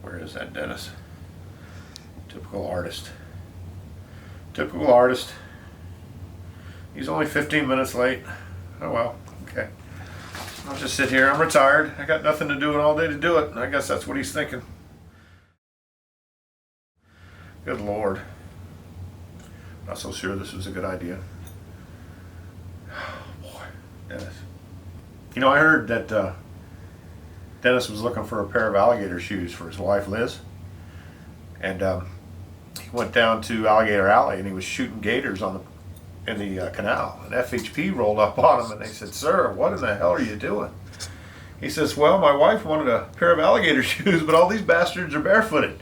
Where is that, Dennis? Typical artist. Typical artist. He's only 15 minutes late. Oh well, okay. I'll just sit here. I'm retired. I got nothing to do all day to do it. I guess that's what he's thinking. Good Lord. Not so sure this was a good idea. Oh, boy, Dennis. You know, I heard that Dennis was looking for a pair of alligator shoes for his wife, Liz. And he went down to Alligator Alley and he was shooting gators in the canal. And FHP rolled up on him and they said, "Sir, what in the hell are you doing?" He says, "Well, my wife wanted a pair of alligator shoes, but all these bastards are barefooted."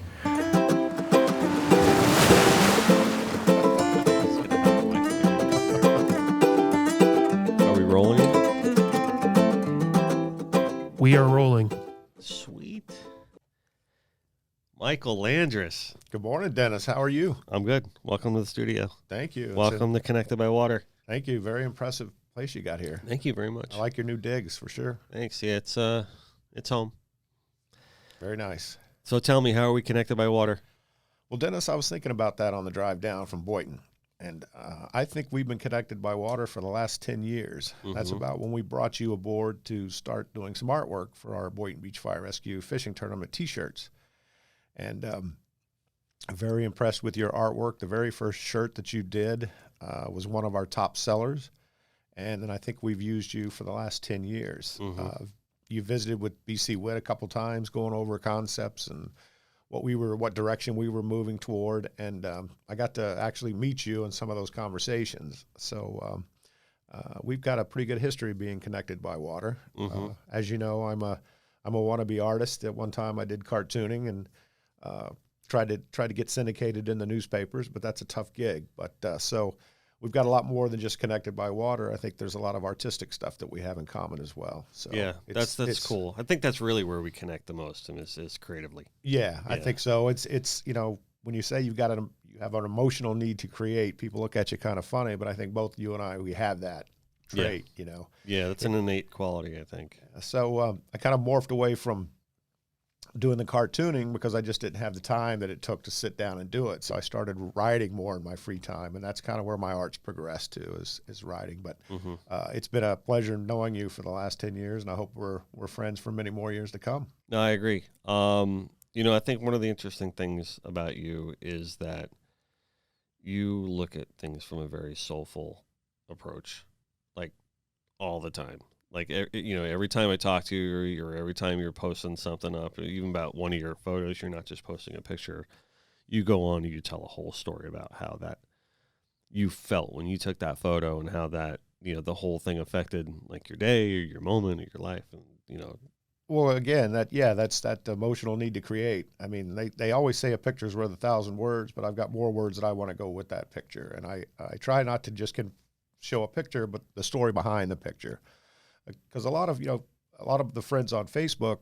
Are we rolling? We are rolling. Sweet. Michael Landress. Good morning, Dennis. How are you? I'm good. Welcome to the studio. Thank you. Welcome to Connected by Water. Thank you. Very impressive place you got here. Thank you very much. I like your new digs for sure. Thanks. Yeah, it's home. Very nice. So tell me, how are we connected by water? Well, Dennis, I was thinking about that on the drive down from Boynton. And I think we've been connected by water for the last 10 years. Mm-hmm. That's about when we brought you aboard to start doing some artwork for our Boynton Beach Fire Rescue Fishing Tournament T-shirts. And I'm very impressed with your artwork. The very first shirt that you did was one of our top sellers. And then I think we've used you for the last 10 years. Mm-hmm. You visited with BC Witt a couple times, going over concepts and what direction we were moving toward. And I got to actually meet you in some of those conversations. So we've got a pretty good history being connected by water. Mm-hmm. As you know, I'm a wannabe artist. At one time I did cartooning and tried to get syndicated in the newspapers, but that's a tough gig. But so we've got a lot more than just connected by water. I think there's a lot of artistic stuff that we have in common as well. So yeah, that's cool. I think that's really where we connect the most, and is creatively. Yeah, I think so. It's you know, when you say you have an emotional need to create, people look at you kind of funny, but I think both you and we have that trait. Yeah. You know. Yeah, that's an innate quality, I think. So I kind of morphed away from doing the cartooning because I just didn't have the time that it took to sit down and do it. So I started writing more in my free time, and that's kind of where my art's progressed to is writing. But mm-hmm. It's been a pleasure knowing you for the last 10 years, and I hope we're friends for many more years to come. No, I agree. You know, I think one of the interesting things about you is that you look at things from a very soulful approach, like all the time. Like, you know, every time I talk to you or every time you're posting something up, even about one of your photos, you're not just posting a picture. You go on and you tell a whole story about how that you felt when you took that photo and how that, you know, the whole thing affected like your day or your moment or your life. And, you know. Well, again, that's that emotional need to create. I mean, they always say a picture's worth 1,000 words, but I've got more words that I want to go with that picture. And I try not to just show a picture, but the story behind the picture. Because a lot of the friends on Facebook,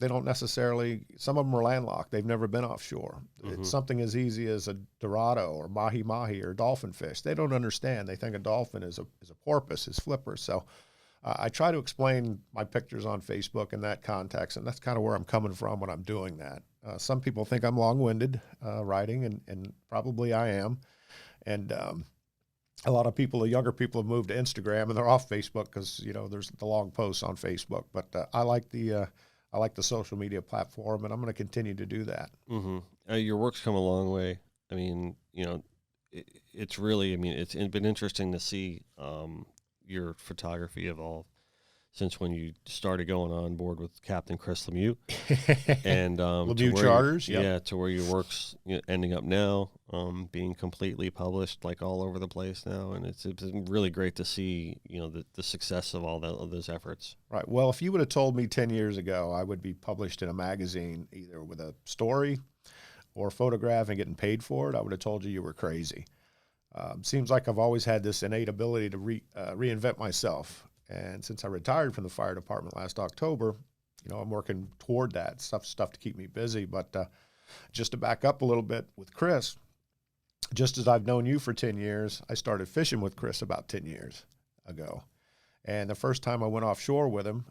they don't necessarily, some of them are landlocked. They've never been offshore. Mm-hmm. It's something as easy as a dorado or mahi-mahi or dolphin fish. They don't understand. They think a dolphin is a porpoise, is flipper. So I try to explain my pictures on Facebook in that context, and that's kind of where I'm coming from when I'm doing that. Some people think I'm long-winded writing, and probably I am. And a lot of people, the younger people, have moved to Instagram and they're off Facebook because, you know, there's the long posts on Facebook. But I like the social media platform, and I'm going to continue to do that. Mm-hmm. Your work's come a long way. I mean, you know, it's really, I mean, it's been interesting to see your photography evolve since when you started going on board with Captain Chris Lemieux and Lemieux Charters, to where your work's ending up now, being completely published like all over the place now, and it's been really great to see, you know, the success of all of those efforts. Right. Well, if you would have told me 10 years ago I would be published in a magazine either with a story or a photograph and getting paid for it, I would have told you were crazy. Seems like I've always had this innate ability to reinvent myself. And since I retired from the fire department last October, you know, I'm working toward that stuff to keep me busy. But just to back up a little bit with Chris, just as I've known you for 10 years, I started fishing with Chris about 10 years ago. And the first time I went offshore with him,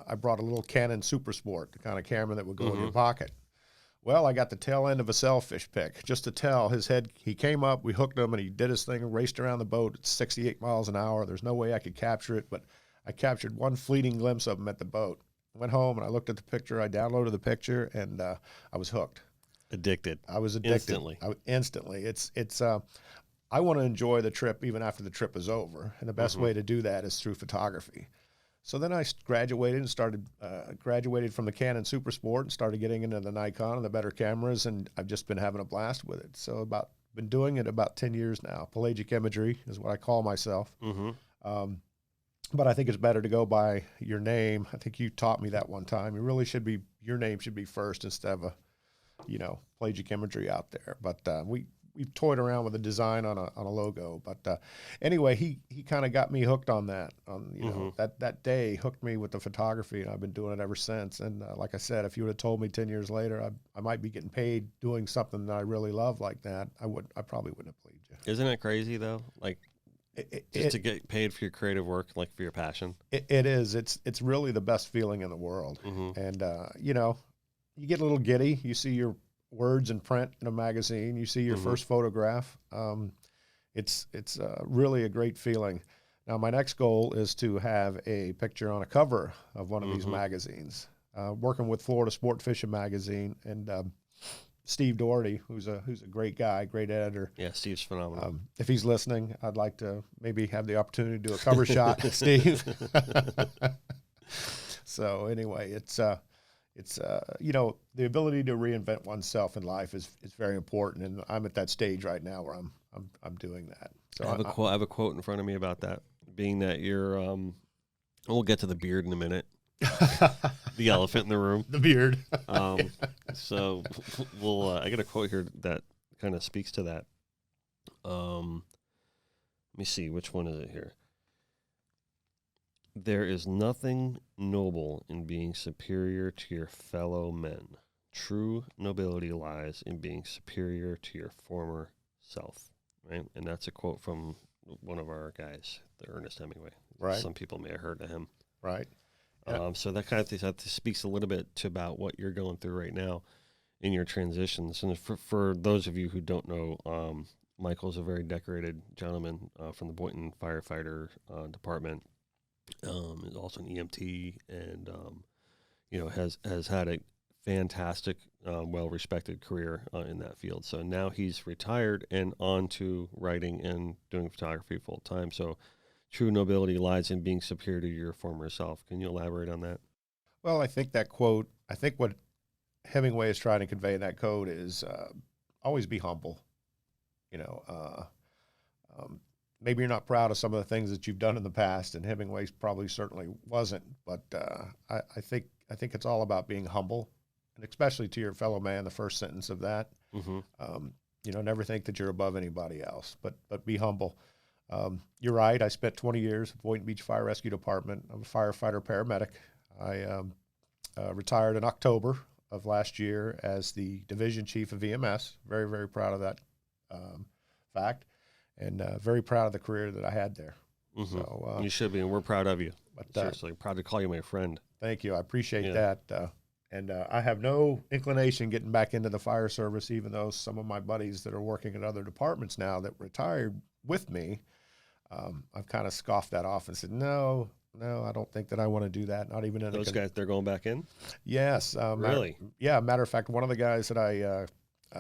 I brought a little Canon Super Sport, the kind of camera that would go in your pocket. Well, I got the tail end of a sailfish pick. Just to tell, his head, he came up, we hooked him, and he did his thing and raced around the boat at 68 miles an hour. There's no way I could capture it, but I captured one fleeting glimpse of him at the boat. Went home, and I looked at the picture. I downloaded the picture, and I was hooked. Addicted. I was addicted. Instantly. I want to enjoy the trip even after the trip is over, and the best way to do that is through photography. So then I graduated and graduated from the Canon Super Sport and started getting into the Nikon and the better cameras, and I've just been having a blast with it. So been doing it about 10 years now. Pelagic imagery is what I call myself. But I think it's better to go by your name. I think you taught me that one time. Your name should be first instead of pelagic imagery out there. But we've toyed around with a design on a logo. But anyway, he kind of got me hooked on that. That day hooked me with the photography, and I've been doing it ever since. And like I said, if you would have told me 10 years later I might be getting paid doing something that I really love like that, I probably wouldn't have believed you. Isn't it crazy though? Like to get paid for your creative work, like for your passion. It is. It's really the best feeling in the world. And you get a little giddy. You see your words in print in a magazine. You see your first photograph. It's really a great feeling. Now, my next goal is to have a picture on a cover of one of these magazines. Working with Florida Sport Fishing Magazine and Steve Doherty, who's a great guy, great editor. Yeah, Steve's phenomenal. If he's listening, I'd like to maybe have the opportunity to do a cover shot, Steve. So anyway, it's the ability to reinvent oneself in life is very important, and I'm at that stage right now where I'm doing that. So I have a quote in front of me about that, being that you're we'll get to the beard in a minute. The elephant in the room, the beard. So I got a quote here that kind of speaks to that. Let me see, which one is it here? There is nothing noble in being superior to your fellow men. True nobility lies in being superior to your former self. Right, and that's a quote from one of our guys, the Ernest Hemingway. Right. Some people may have heard of him. Right. So that kind of thing, that speaks a little bit to about what you're going through right now in your transitions. And for those of you who don't know, Michael's a very decorated gentleman from the Boynton Firefighter department. Is also an EMT, and has had a fantastic, well-respected career in that field. So now he's retired and on to writing and doing photography full time. So true nobility lies in being superior to your former self. Can you elaborate on that? Well, I think what Hemingway is trying to convey in that quote is always be humble. Maybe you're not proud of some of the things that you've done in the past, and Hemingway probably certainly wasn't. But I think it's all about being humble, and especially to your fellow man. The first sentence of that, never think that you're above anybody else, but be humble. You're right. I spent 20 years at Boynton Beach Fire Rescue Department. I'm a firefighter paramedic. I retired in October of last year as the division chief of EMS. Very, very proud of that fact, and very proud of the career that I had there. So you should be, and we're proud of you. But, seriously, proud to call you my friend. Thank you. I appreciate that. And I have no inclination getting back into the fire service, even though some of my buddies that are working in other departments now that retired with me, I've kind of scoffed that off and said, no, I don't think that I want to do that. Not even in those guys, they're going back in? Yes. Really? Matter of fact, one of the guys that I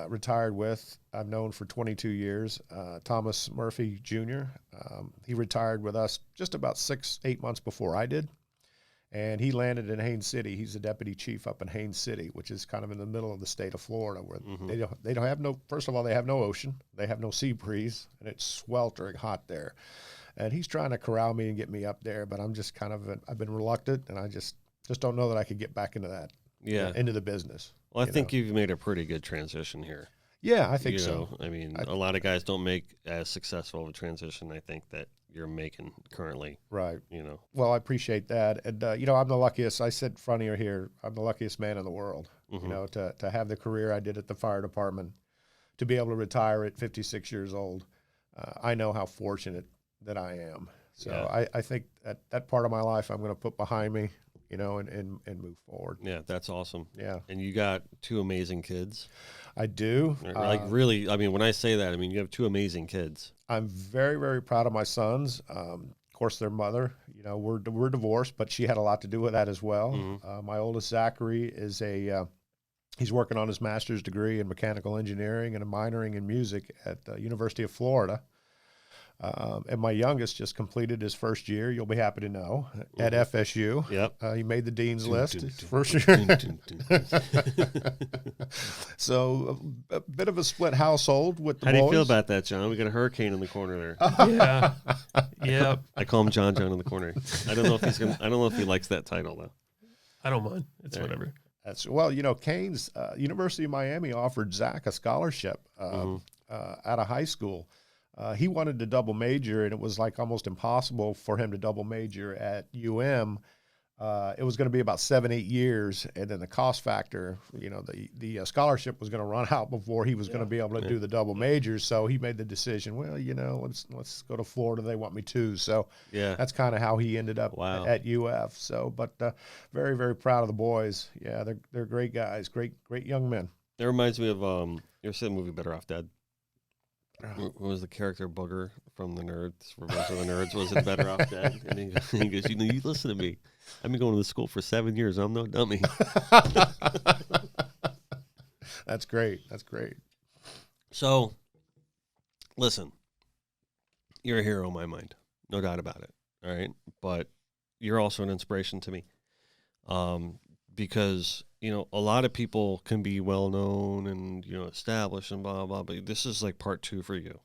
retired with, I've known for 22 years, Thomas Murphy Jr. He retired with us just about 6-8 months before I did. And he landed in Haines City. He's the deputy chief up in Haines City, which is kind of in the middle of the state of Florida, where they don't have no. First of all, they have no ocean, they have no sea breeze, and it's sweltering hot there. And he's trying to corral me and get me up there, but I'm just I've been reluctant, and I just don't know that I could get back into that. Into the business. Well, I think you've made a pretty good transition here. Yeah, I think so. I mean, a lot of guys don't make as successful of a transition, I think, that you're making currently. Right. Well, I appreciate that. And, I'm the luckiest. I sit in front of you here. I'm the luckiest man in the world, to have the career I did at the fire department, to be able to retire at 56 years old. I know how fortunate that I am. So I think that part of my life I'm going to put behind me. and move forward. Yeah, that's awesome. Yeah, And you got two amazing kids. I do. Like really, I mean, when I say that, I mean you have two amazing kids. I'm very, very proud of my sons. Of course, their mother, we're divorced, but she had a lot to do with that as well. Mm-hmm. My oldest, Zachary, is he's working on his master's degree in mechanical engineering and a minoring in music at the University of Florida. And my youngest just completed his first year, you'll be happy to know, at FSU. Yep. He made the dean's list for sure. So a bit of a split household with the boys. How do you feel about that, John? We got a hurricane in the corner there. Yeah. Yep. I call him John in the corner. I don't know if he likes that title though. I don't mind. It's whatever. Canes, University of Miami offered Zach a scholarship out of high school. He wanted to double major, and it was like almost impossible for him to double major at UM. It was going to be about 7-8 years, and then the cost factor, the scholarship was going to run out before he was going to be able to do the double majors. So he made the decision. Well, let's go to Florida. They want me to. So that's kind of how he ended up at UF. So, but very, very proud of the boys. Yeah, they're great guys, great young men. It reminds me of you ever seen the movie Better Off Dead? What was the character Booger from the Nerds? Revenge of the Nerds was it Better Off Dead? And he goes, you listen to me. I've been going to the school for 7 years. I'm no dummy. That's great. That's great. So, listen, you're a hero in my mind, no doubt about it. All right, but you're also an inspiration to me, because a lot of people can be well known and established and blah blah. But this is like part 2 for you,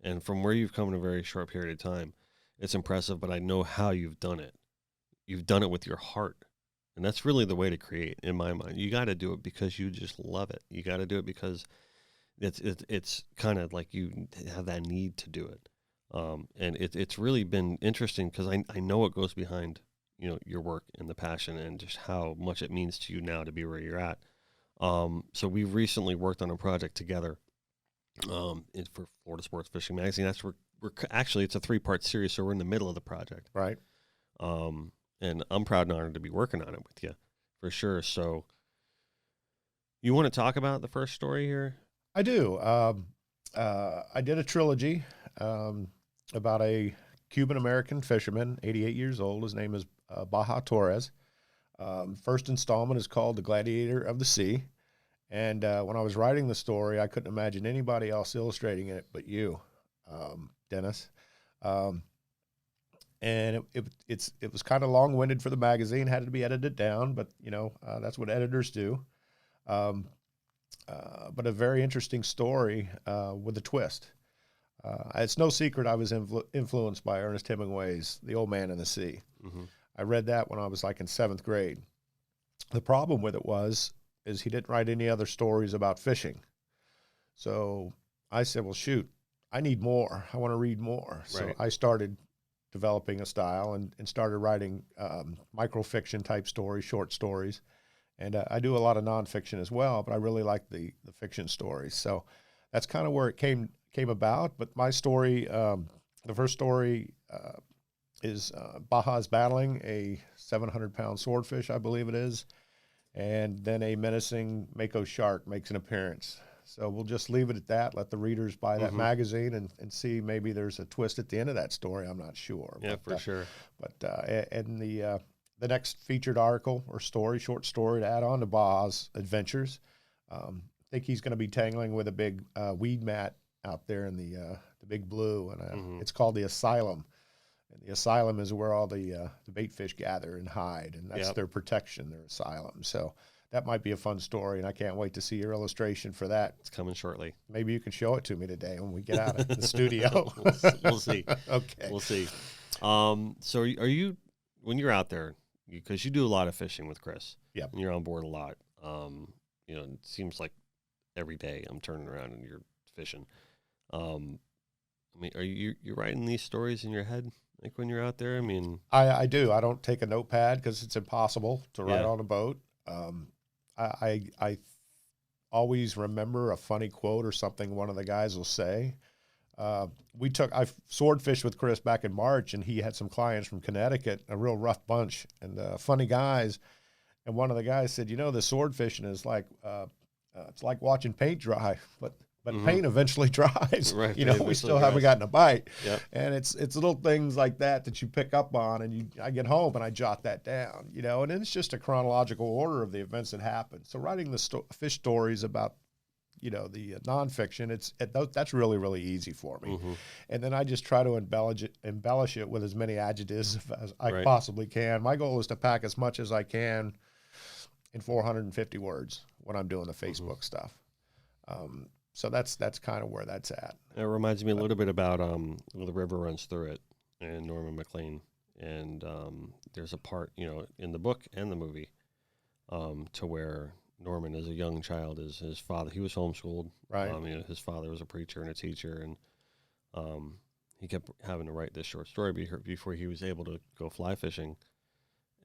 and from where you've come in a very short period of time, it's impressive. But I know how you've done it. You've done it with your heart, and that's really the way to create, in my mind. You got to do it because you just love it. You got to do it because it's kind of like you have that need to do it. And it's really been interesting because I know what goes behind your work and the passion and just how much it means to you now to be where you're at. So we've recently worked on a project together for Florida Sports Fishing Magazine. That's we're actually it's a 3-part series, so we're in the middle of the project. Right. And I'm proud and honored to be working on it with you, for sure. So, you want to talk about the first story here? I do. I did a trilogy about a Cuban-American fisherman, 88 years old. His name is Baja Torres. First installment is called The Gladiator of the Sea. And when I was writing the story, I couldn't imagine anybody else illustrating it but you, Dennis. And it was kind of long-winded for the magazine, had to be edited down, but that's what editors do. But a very interesting story with a twist. It's no secret I was influenced by Ernest Hemingway's The Old Man and the Sea. Mm-hmm. I read that when I was like in 7th grade. The problem with it is he didn't write any other stories about fishing. So I said, well, shoot, I need more. I want to read more. So I started developing a style and started writing microfiction type stories, short stories. And I do a lot of nonfiction as well, but I really like the fiction stories. So that's kind of where it came about. But my story, the first story is Baja's battling a 700-pound swordfish, I believe it is. And then a menacing mako shark makes an appearance. So we'll just leave it at that. Let the readers buy that magazine and see maybe there's a twist at the end of that story. I'm not sure. Yeah, for sure. But and the next featured article or story, short story to add on to Baja's adventures, I think he's going to be tangling with a big weed mat out there in the Big Blue, and it's called the Asylum. And the asylum is where all the bait fish gather and hide, and that's their protection, their asylum. So that might be a fun story, and I can't wait to see your illustration for that. It's coming shortly. Maybe you can show it to me today when we get out of the studio. We'll see. Okay. We'll see. So are you, when you're out there, because you do a lot of fishing with Chris. Yep. And you're on board a lot. It seems like every day I'm turning around and you're fishing. I mean, are you writing these stories in your head? Like when you're out there? I mean, I do. I don't take a notepad because it's impossible to write on a boat. I always remember a funny quote or something one of the guys will say. I sword fished with Chris back in March, and he had some clients from Connecticut, a real rough bunch and funny guys. And one of the guys said, the sword fishing is like, it's like watching paint dry, but paint eventually dries. Right. We still haven't gotten a bite. Yep. And it's little things like that you pick up on, and I get home and I jot that down, and it's just a chronological order of the events that happened. So writing the fish stories about, the nonfiction, that's really, really easy for me. And then I just try to embellish it with as many adjectives as I possibly can. My goal is to pack as much as I can in 450 words when I'm doing the Facebook stuff. So that's kind of where that's at. It reminds me a little bit about The River Runs Through It and Norman MacLean. And there's a part, in the book and the movie to where Norman, as a young child, his father, he was homeschooled. Right. His father was a preacher and a teacher, and he kept having to write this short story before he was able to go fly fishing.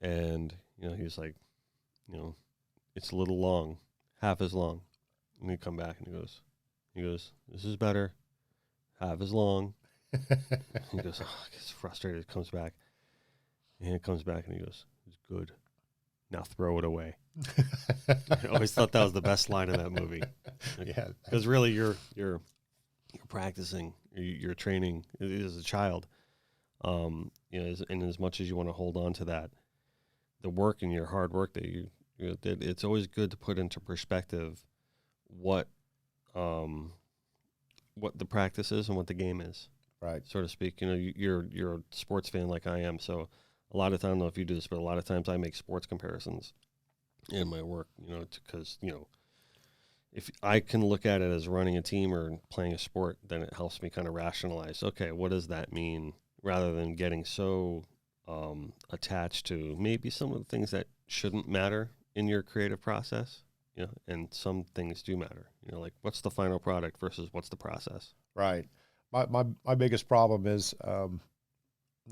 And, he was like, it's a little long, half as long. And he'd come back and he goes, this is better, half as long. He goes, gets frustrated, comes back. And he comes back and he goes, it's good. Now throw it away. I always thought that was the best line in that movie. Yeah. Because really you're practicing, you're training as a child. And as much as you want to hold on to that, the work and your hard work that you did, it's always good to put into perspective what the practice is and what the game is, right? So to speak. You're a sports fan like I am, so a lot of times, I don't know if you do this, but a lot of times I make sports comparisons in my work. Because if I can look at it as running a team or playing a sport, then it helps me kind of rationalize. Okay, what does that mean? Rather than getting so attached to maybe some of the things that shouldn't matter in your creative process. And some things do matter. Like what's the final product versus what's the process. Right. My biggest problem is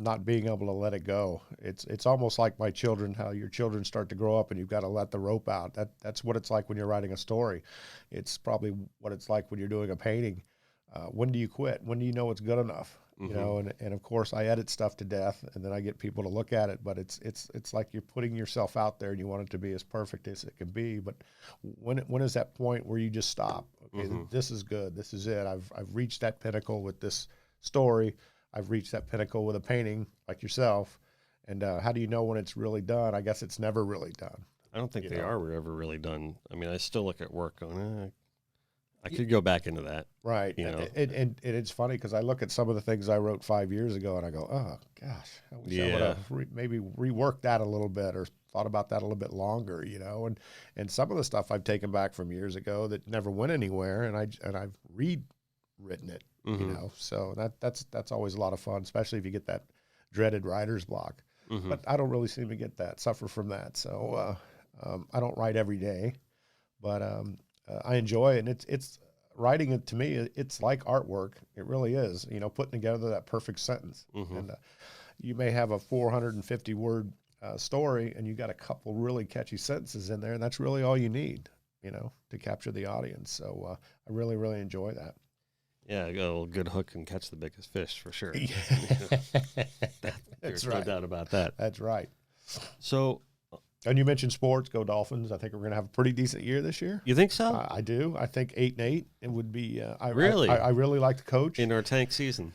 not being able to let it go. It's almost like my children, how your children start to grow up and you've got to let the rope out. That's what it's like when you're writing a story. It's probably what it's like when you're doing a painting. When do you quit? When do you know it's good enough? And of course I edit stuff to death and then I get people to look at it, but it's like you're putting yourself out there and you want it to be as perfect as it can be. But when is that point where you just stop? Okay, this is good. This is it. I've reached that pinnacle with this story. I've reached that pinnacle with a painting like yourself. And how do you know when it's really done? I guess it's never really done. I don't think they are ever really done. I mean, I still look at work going, I could go back into that. Right. And it's funny because I look at some of the things I wrote 5 years ago and I go, oh, gosh, I wish I would have maybe reworked that a little bit or thought about that a little bit longer, And some of the stuff I've taken back from years ago that never went anywhere and I've rewritten it, So that's always a lot of fun, especially if you get that dreaded writer's block. But I don't really seem to get that, suffer from that. So I don't write every day, but I enjoy it, and it's writing it to me. It's like artwork. It really is. Putting together that perfect sentence. And you may have a 450 word story, and you got a couple really catchy sentences in there, and that's really all you need, to capture the audience. So I really, really enjoy that. Yeah, a little good hook can catch the biggest fish for sure. There's no doubt about that. That's right. So. And you mentioned sports, go Dolphins. I think we're going to have a pretty decent year this year. You think so? I do. I think 8-8 it would be. Really? I really like the coach. In our tank season.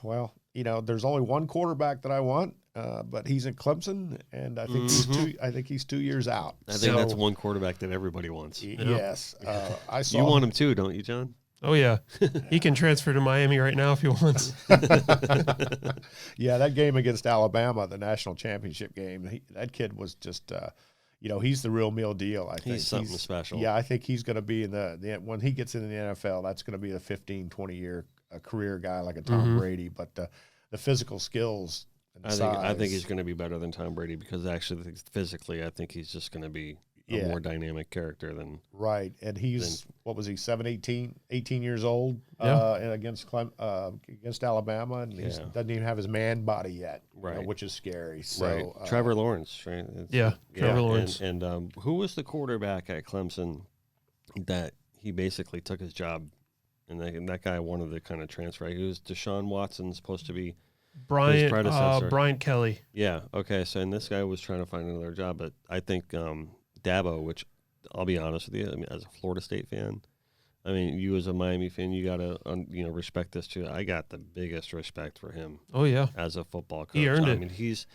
Well, there's only one quarterback that I want, but he's in Clemson, and I think he's 2 years out. I think that's one quarterback that everybody wants. Yes. I saw. You want him too, don't you, John? Oh, yeah. He can transfer to Miami right now if he wants. Yeah, that game against Alabama, the national championship game, that kid was just, he's the real meal deal, I think. He's something special. Yeah, I think he's going to be in when he gets into the NFL, that's going to be a 15, 20-year career guy like a Tom Brady. But the physical skills and size. I think he's going to be better than Tom Brady because actually physically I think he's just going to be a more dynamic character than right. And he's what was he 18 years old and against Alabama, and he doesn't even have his man body yet, right? Which is scary. So Trevor Lawrence, right? Trevor Lawrence. And who was the quarterback at Clemson that he basically took his job And that guy wanted to kind of transfer. He was Deshaun Watson's supposed to be his Bryant predecessor. Bryant Kelly. Yeah. Okay. So, and this guy was trying to find another job, but I think Dabo, which I'll be honest with you, I mean, as a Florida State fan, I mean, you as a Miami fan, you gotta respect this too. I got the biggest respect for him. Oh yeah, as a football coach, he earned it. I mean, he's,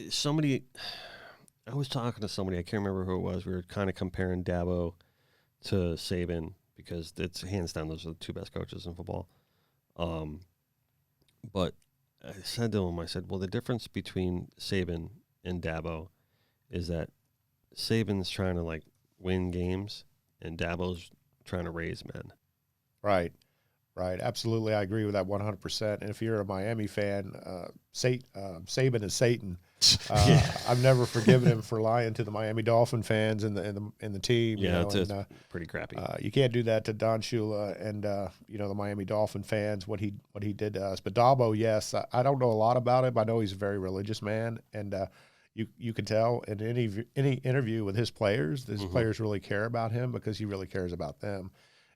somebody. I was talking to somebody, I can't remember who it was. We were kind of comparing Dabo to Saban because it's hands down those are the two best coaches in football. But I said to him, I said, well, the difference between Saban and Dabo is that Saban's trying to like win games and Dabo's trying to raise men. Right. Absolutely. I agree with that 100%. And if you're a Miami fan, Saban is Satan. I've never forgiven him for lying to the Miami Dolphin fans and the team. Yeah, it's pretty crappy. You can't do that to Don Shula and the Miami Dolphin fans. What he did to us. But Dabo, yes, I don't know a lot about him. I know he's a very religious man, and you can tell in any interview with his players, players really care about him because he really cares about them.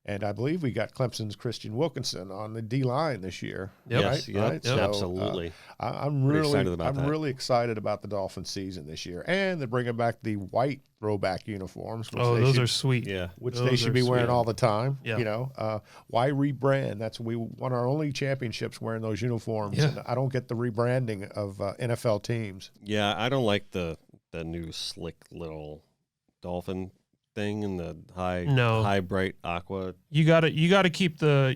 And I believe we got Clemson's Christian Wilkinson on the D line this year. Yep. Right? Yep. So, absolutely. I'm really excited about the Dolphin season this year, and they're bringing back the white throwback uniforms. Those are sweet. Yeah, which those they should be wearing all the time. Yeah. Why rebrand? We won our only championships wearing those uniforms. Yeah. And I don't get the rebranding of NFL teams. Yeah, I don't like the new slick little Dolphin thing and the high bright aqua. You gotta keep the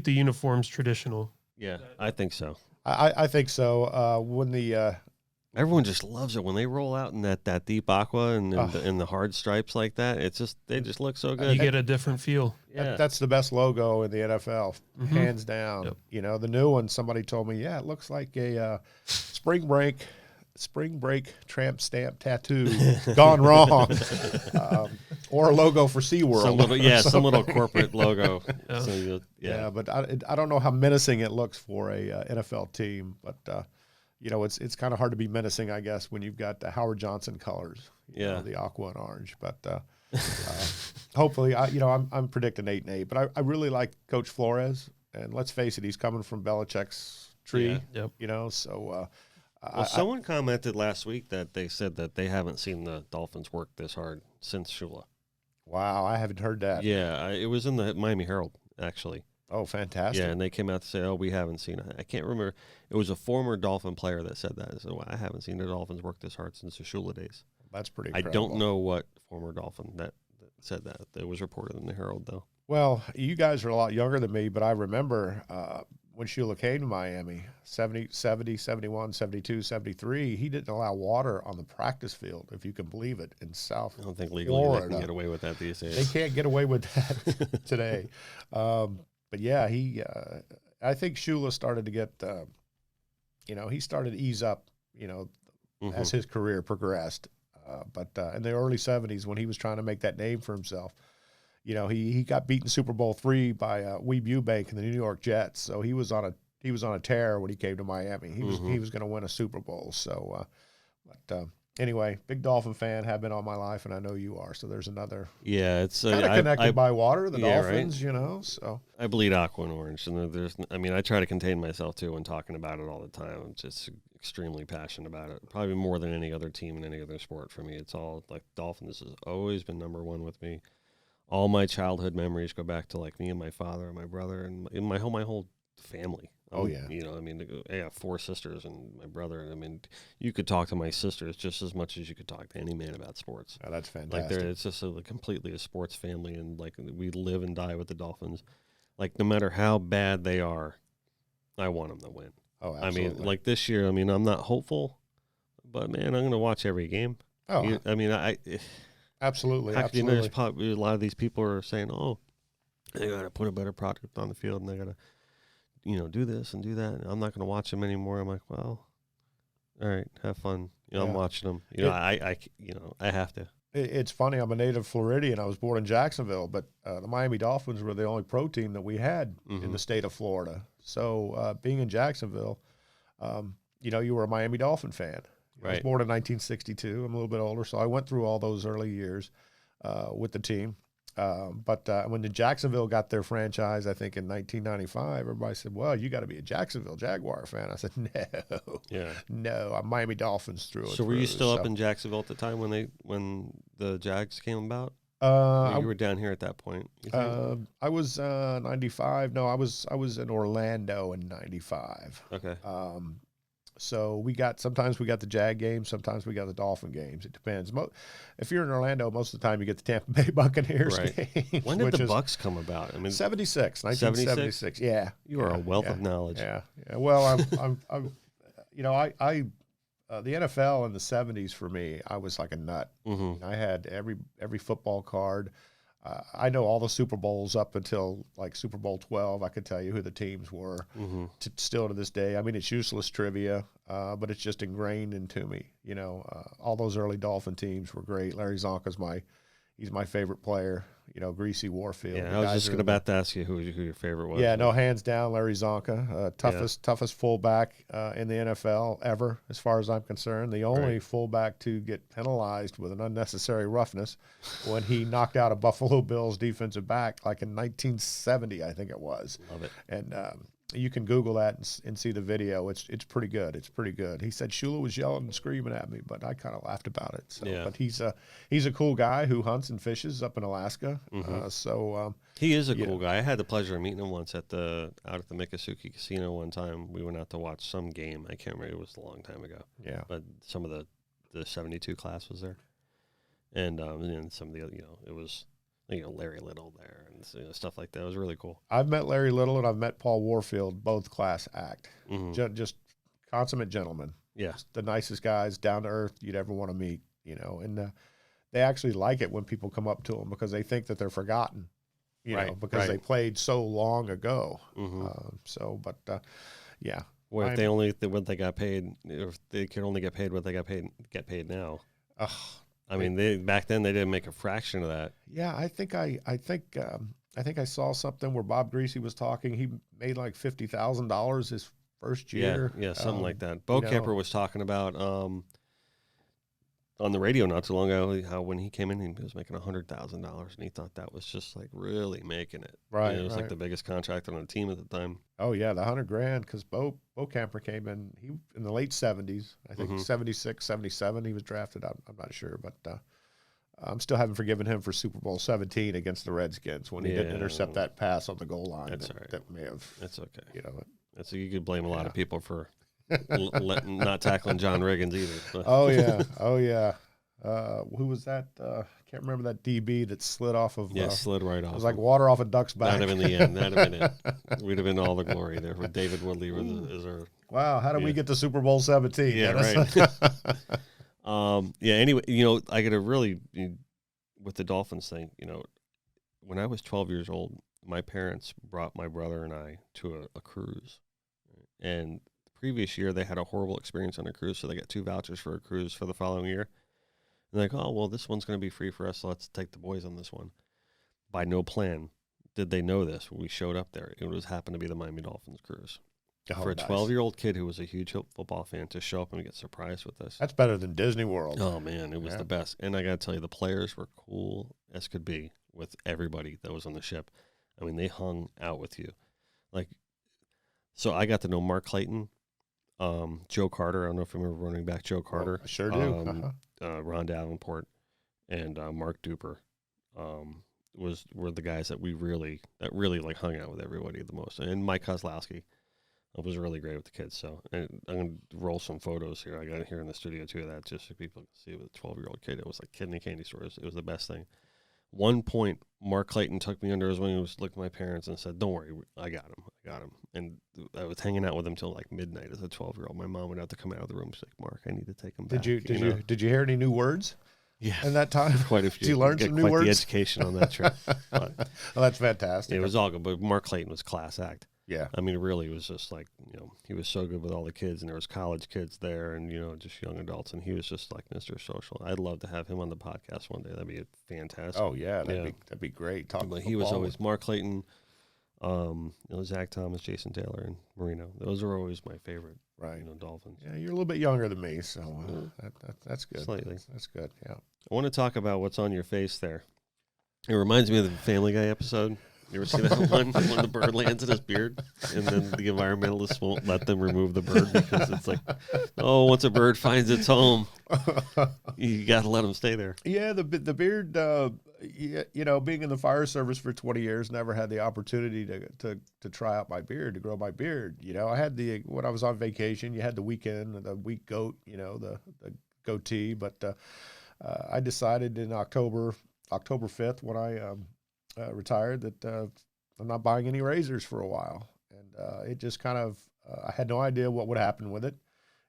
uniforms traditional. Yeah, I think so. I think so. When the everyone just loves it when they roll out in that deep aqua and in the hard stripes like that. They just look so good. You get a different feel. Yeah, that's the best logo in the NFL, hands down. Yep. The new one. Somebody told me, it looks like a spring break tramp stamp tattoo gone wrong, or a logo for SeaWorld. Some little corporate logo. Yeah. So, but I don't know how menacing it looks for a NFL team, but it's kind of hard to be menacing, I guess, when you've got the Howard Johnson colors, the aqua and orange. But hopefully, I'm predicting 8-8. But I really like Coach Flores, and let's face it, he's coming from Belichick's tree. Yeah. Yep. So. Someone commented last week that they said that they haven't seen the Dolphins work this hard since Shula. Wow, I haven't heard that. Yeah, it was in the Miami Herald, actually. Oh, fantastic. Yeah, and they came out to say, we haven't seen it. I can't remember. It was a former Dolphin player that said that. So I haven't seen the Dolphins work this hard since the Shula days. That's pretty incredible. I don't know what former Dolphin that said that. It was reported in the Herald, though. Well, you guys are a lot younger than me, but I remember when Shula came to Miami, 70, 71, 72, 73, he didn't allow water on the practice field, if you can believe it, in South Florida. I don't think legally they can get away with that these days. They can't get away with that today. But yeah, I think Shula started to get, he started to ease up, as his career progressed. But in the early 70s, when he was trying to make that name for himself, he got beaten Super Bowl III by Weeb Ewbank and the New York Jets. So he was on a tear when he came to Miami. He was going to win a Super Bowl. So, anyway, big Dolphin fan, have been all my life, and I know you are. So there's another. Yeah, it's kind of connected by water. The Dolphins, right? So I bleed aqua and orange, and I try to contain myself too when talking about it all the time. I'm just extremely passionate about it, probably more than any other team in any other sport. For me, it's all like Dolphins has always been number one with me. All my childhood memories go back to like me and my father and my brother and my whole family. Oh yeah. I have 4 sisters and my brother, and you could talk to my sisters just as much as you could talk to any man about sports. Oh, that's fantastic. Like it's just completely a sports family, and like we live and die with the Dolphins. Like no matter how bad they are, I want them to win. Oh, absolutely. Like this year, I'm not hopeful, but man, I'm going to watch every game. Oh, Absolutely. absolutely. There's a lot of these people are saying, they got to put a better product on the field, and they got to, do this and do that. And I'm not going to watch them anymore. I'm like, well, all right, have fun. I'm watching them. I have to. It's funny. I'm a native Floridian. I was born in Jacksonville, but the Miami Dolphins were the only pro team that we had in the state of Florida. So being in Jacksonville, you were a Miami Dolphin fan. Right. I was born in 1962. I'm a little bit older, so I went through all those early years with the team. But when the Jacksonville got their franchise, I think in 1995, everybody said, well, you got to be a Jacksonville Jaguar fan. I said, no, I'm Miami Dolphins through it. So were you still up in Jacksonville at the time when the Jags came about? You were down here at that point. I was 95. No, I was in Orlando in 95. Okay. So sometimes we got the Jag games, sometimes we got the Dolphin games. It depends. If you're in Orlando, most of the time you get the Tampa Bay Buccaneers games. When did the Bucks come about? I mean, 1976. Yeah. You are a wealth of knowledge. Yeah. Well, I'm the NFL in the 70s for me, I was like a nut. Mm-hmm. I had every football card. I know all the Super Bowls up until like Super Bowl 12. I could tell you who the teams were still to this day. I mean, it's useless trivia, but it's just ingrained into me. All those early Dolphin teams were great. Larry Zonka's he's my favorite player. Greasy Warfield. Yeah, I was just about to ask you who your favorite was. Yeah, no, hands down, Larry Zonka, toughest fullback in the NFL ever, as far as I'm concerned. The only fullback to get penalized with an unnecessary roughness when he knocked out a Buffalo Bills defensive back, like in 1970, I think it was. Love it. And you can Google that and see the video. It's pretty good. It's pretty good. He said Shula was yelling and screaming at me, but I kind of laughed about it. So, But he's a cool guy who hunts and fishes up in Alaska. He is a cool guy. I had the pleasure of meeting him once out at the Miccosukee Casino one time. We went out to watch some game. I can't remember. It was a long time ago. Yeah. But some of the 72 class was there, and some of the it was. Larry Little there and stuff like that. It was really cool. I've met Larry Little and I've met Paul Warfield, both class act. Just consummate gentlemen. Yeah. Just the nicest guys, down to earth you'd ever want to meet, and they actually like it when people come up to them because they think that they're forgotten, because they played so long ago. Yeah. Well, if they got paid, if they could only get paid what they get paid now. I mean, back then they didn't make a fraction of that. Yeah, I think I saw something where Bob Greasy was talking. He made like $50,000 his first year. Yeah, something like that. Bo Kemper was talking about on the radio not too long ago how when he came in he was making $100,000 and he thought that was just like really making it. Right, it was like the biggest contract on the team at the time. Oh yeah, the $100,000 because Bo Kemper came in in the late 70s. I think 76, 77 he was drafted. I'm not sure, but I'm still haven't forgiven him for Super Bowl 17 against the Redskins when he didn't intercept that pass on the goal line. That's all right. That may have. That's okay. You could blame a lot of people for not tackling John Riggins either. But. Oh yeah. Who was that? Can't remember that DB that slid off of. Slid right off. It was like water off a duck's back. That'd have been the end. That'd have been it. We'd have been all the glory there with David Woodley as our. Wow, how did we get to Super Bowl 17? Yeah, right. Anyway, I get a really with the Dolphins thing. When I was 12 years old, my parents brought my brother and I to a cruise, and the previous year they had a horrible experience on a cruise, so they got 2 vouchers for a cruise for the following year. And like, oh well, this one's going to be free for us, so let's take the boys on this one. By no plan did they know this. When we showed up there, it happened to be the Miami Dolphins cruise. For a 12-year-old kid who was a huge football fan to show up and get surprised with us. That's better than Disney World. Oh, man, it was the best. And I got to tell you, the players were cool as could be with everybody that was on the ship. I mean, they hung out with you. So I got to know Mark Clayton, Joe Carter. I don't know if you remember running back Joe Carter. I sure do. Ron Davenport and Mark Duper were the guys that really hung out with everybody the most. And Mike Kozlowski. It was really great with the kids. So I'm going to roll some photos here. I got it here in the studio, too, of that, just so people can see with a 12-year-old kid. It was like kid in a candy store. It was the best thing. One point, Mark Clayton took me under his wing and looked at my parents and said, don't worry, I got him. And I was hanging out with him till like midnight as a 12-year-old. My mom would have to come out of the room. She's like, Mark, I need to take him back. Did you hear any new words? Yeah. In that time? Quite a few. Did you learn some new words? The education on that trip. Well, that's fantastic. It was all good, but Mark Clayton was class act. Yeah. I mean, it really was just like, he was so good with all the kids, and there was college kids there and, just young adults, and he was just like Mr. Social. I'd love to have him on the podcast one day. That'd be fantastic. Oh, yeah. That'd be great. But he was always Mark Clayton, Zach Thomas, Jason Taylor, and Marino. Those are always my favorite, Dolphins. Yeah, you're a little bit younger than me, so that's good. Slightly. That's good, yeah. I want to talk about what's on your face there. It reminds me of the Family Guy episode. You ever see that one when the bird lands in his beard, and then the environmentalists won't let them remove the bird because it's like, oh, once a bird finds its home, you got to let them stay there. Yeah, the beard. You know, being in the fire service for 20 years, never had the opportunity to try out my beard, to grow my beard. You know, I had when I was on vacation, you had the weekend, the week goat. You know, the goatee, but I decided in October 5th when I retired that I'm not buying any razors for a while, and it just kind of I had no idea what would happen with it.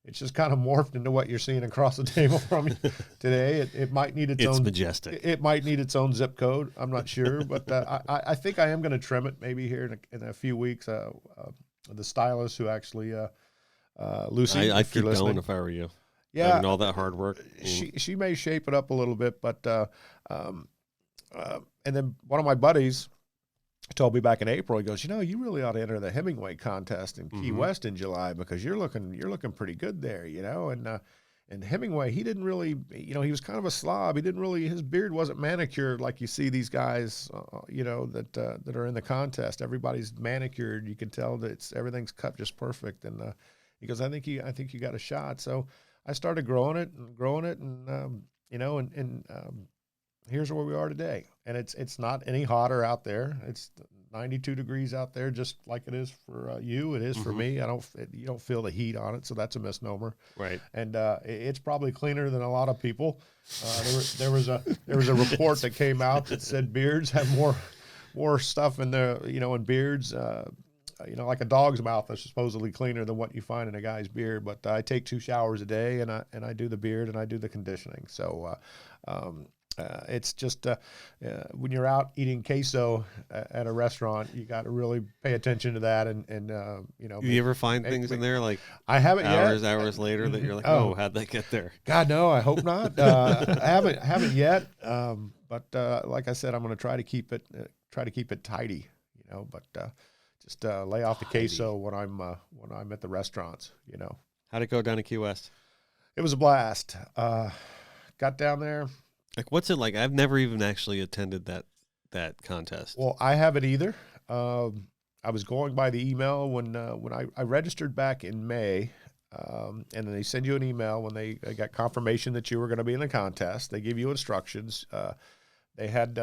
It's just kind of morphed into what you're seeing across the table from me today. It might need its own. It's majestic. It might need its own zip code. I'm not sure, but I think I am going to trim it maybe here in a few weeks. The stylist who actually Lucy, I'd keep going if I were you. Yeah, and all that hard work. She may shape it up a little bit, but and then one of my buddies told me back in April, he goes, you know, you really ought to enter the Hemingway contest in Key West in July because you're looking pretty good there, you know. And Hemingway, he didn't really, you know, he was kind of a slob. He didn't really, his beard wasn't manicured like you see these guys, you know, that are in the contest. Everybody's manicured. You can tell that everything's cut just perfect. And he goes, I think you got a shot. So I started growing it, and you know, and here's where we are today. And it's not any hotter out there. It's 92 degrees out there, just like it is for you. It is for me. You don't feel the heat on it, so that's a misnomer. Right. And it's probably cleaner than a lot of people. There was a report that came out that said beards have more stuff in the, you know, in beards. You know, like a dog's mouth is supposedly cleaner than what you find in a guy's beard. But I take 2 showers a day, and I do the beard and I do the conditioning. So it's just when you're out eating queso at a restaurant, you got to really pay attention to that. And you know, you ever find things in there like I haven't hours later that you're like, oh, how'd that get there? God, no, I hope not. I haven't yet. But like I said, I'm going to try to keep it tidy. You know, but just lay off the queso when I'm at the restaurants. You know, How'd it go down to Key West? It was a blast. Got down there. Like, what's it like? I've never even actually attended that contest. Well, I haven't either. I was going by the email when I registered back in May, and then they send you an email when they got confirmation that you were going to be in the contest. They give you instructions. They had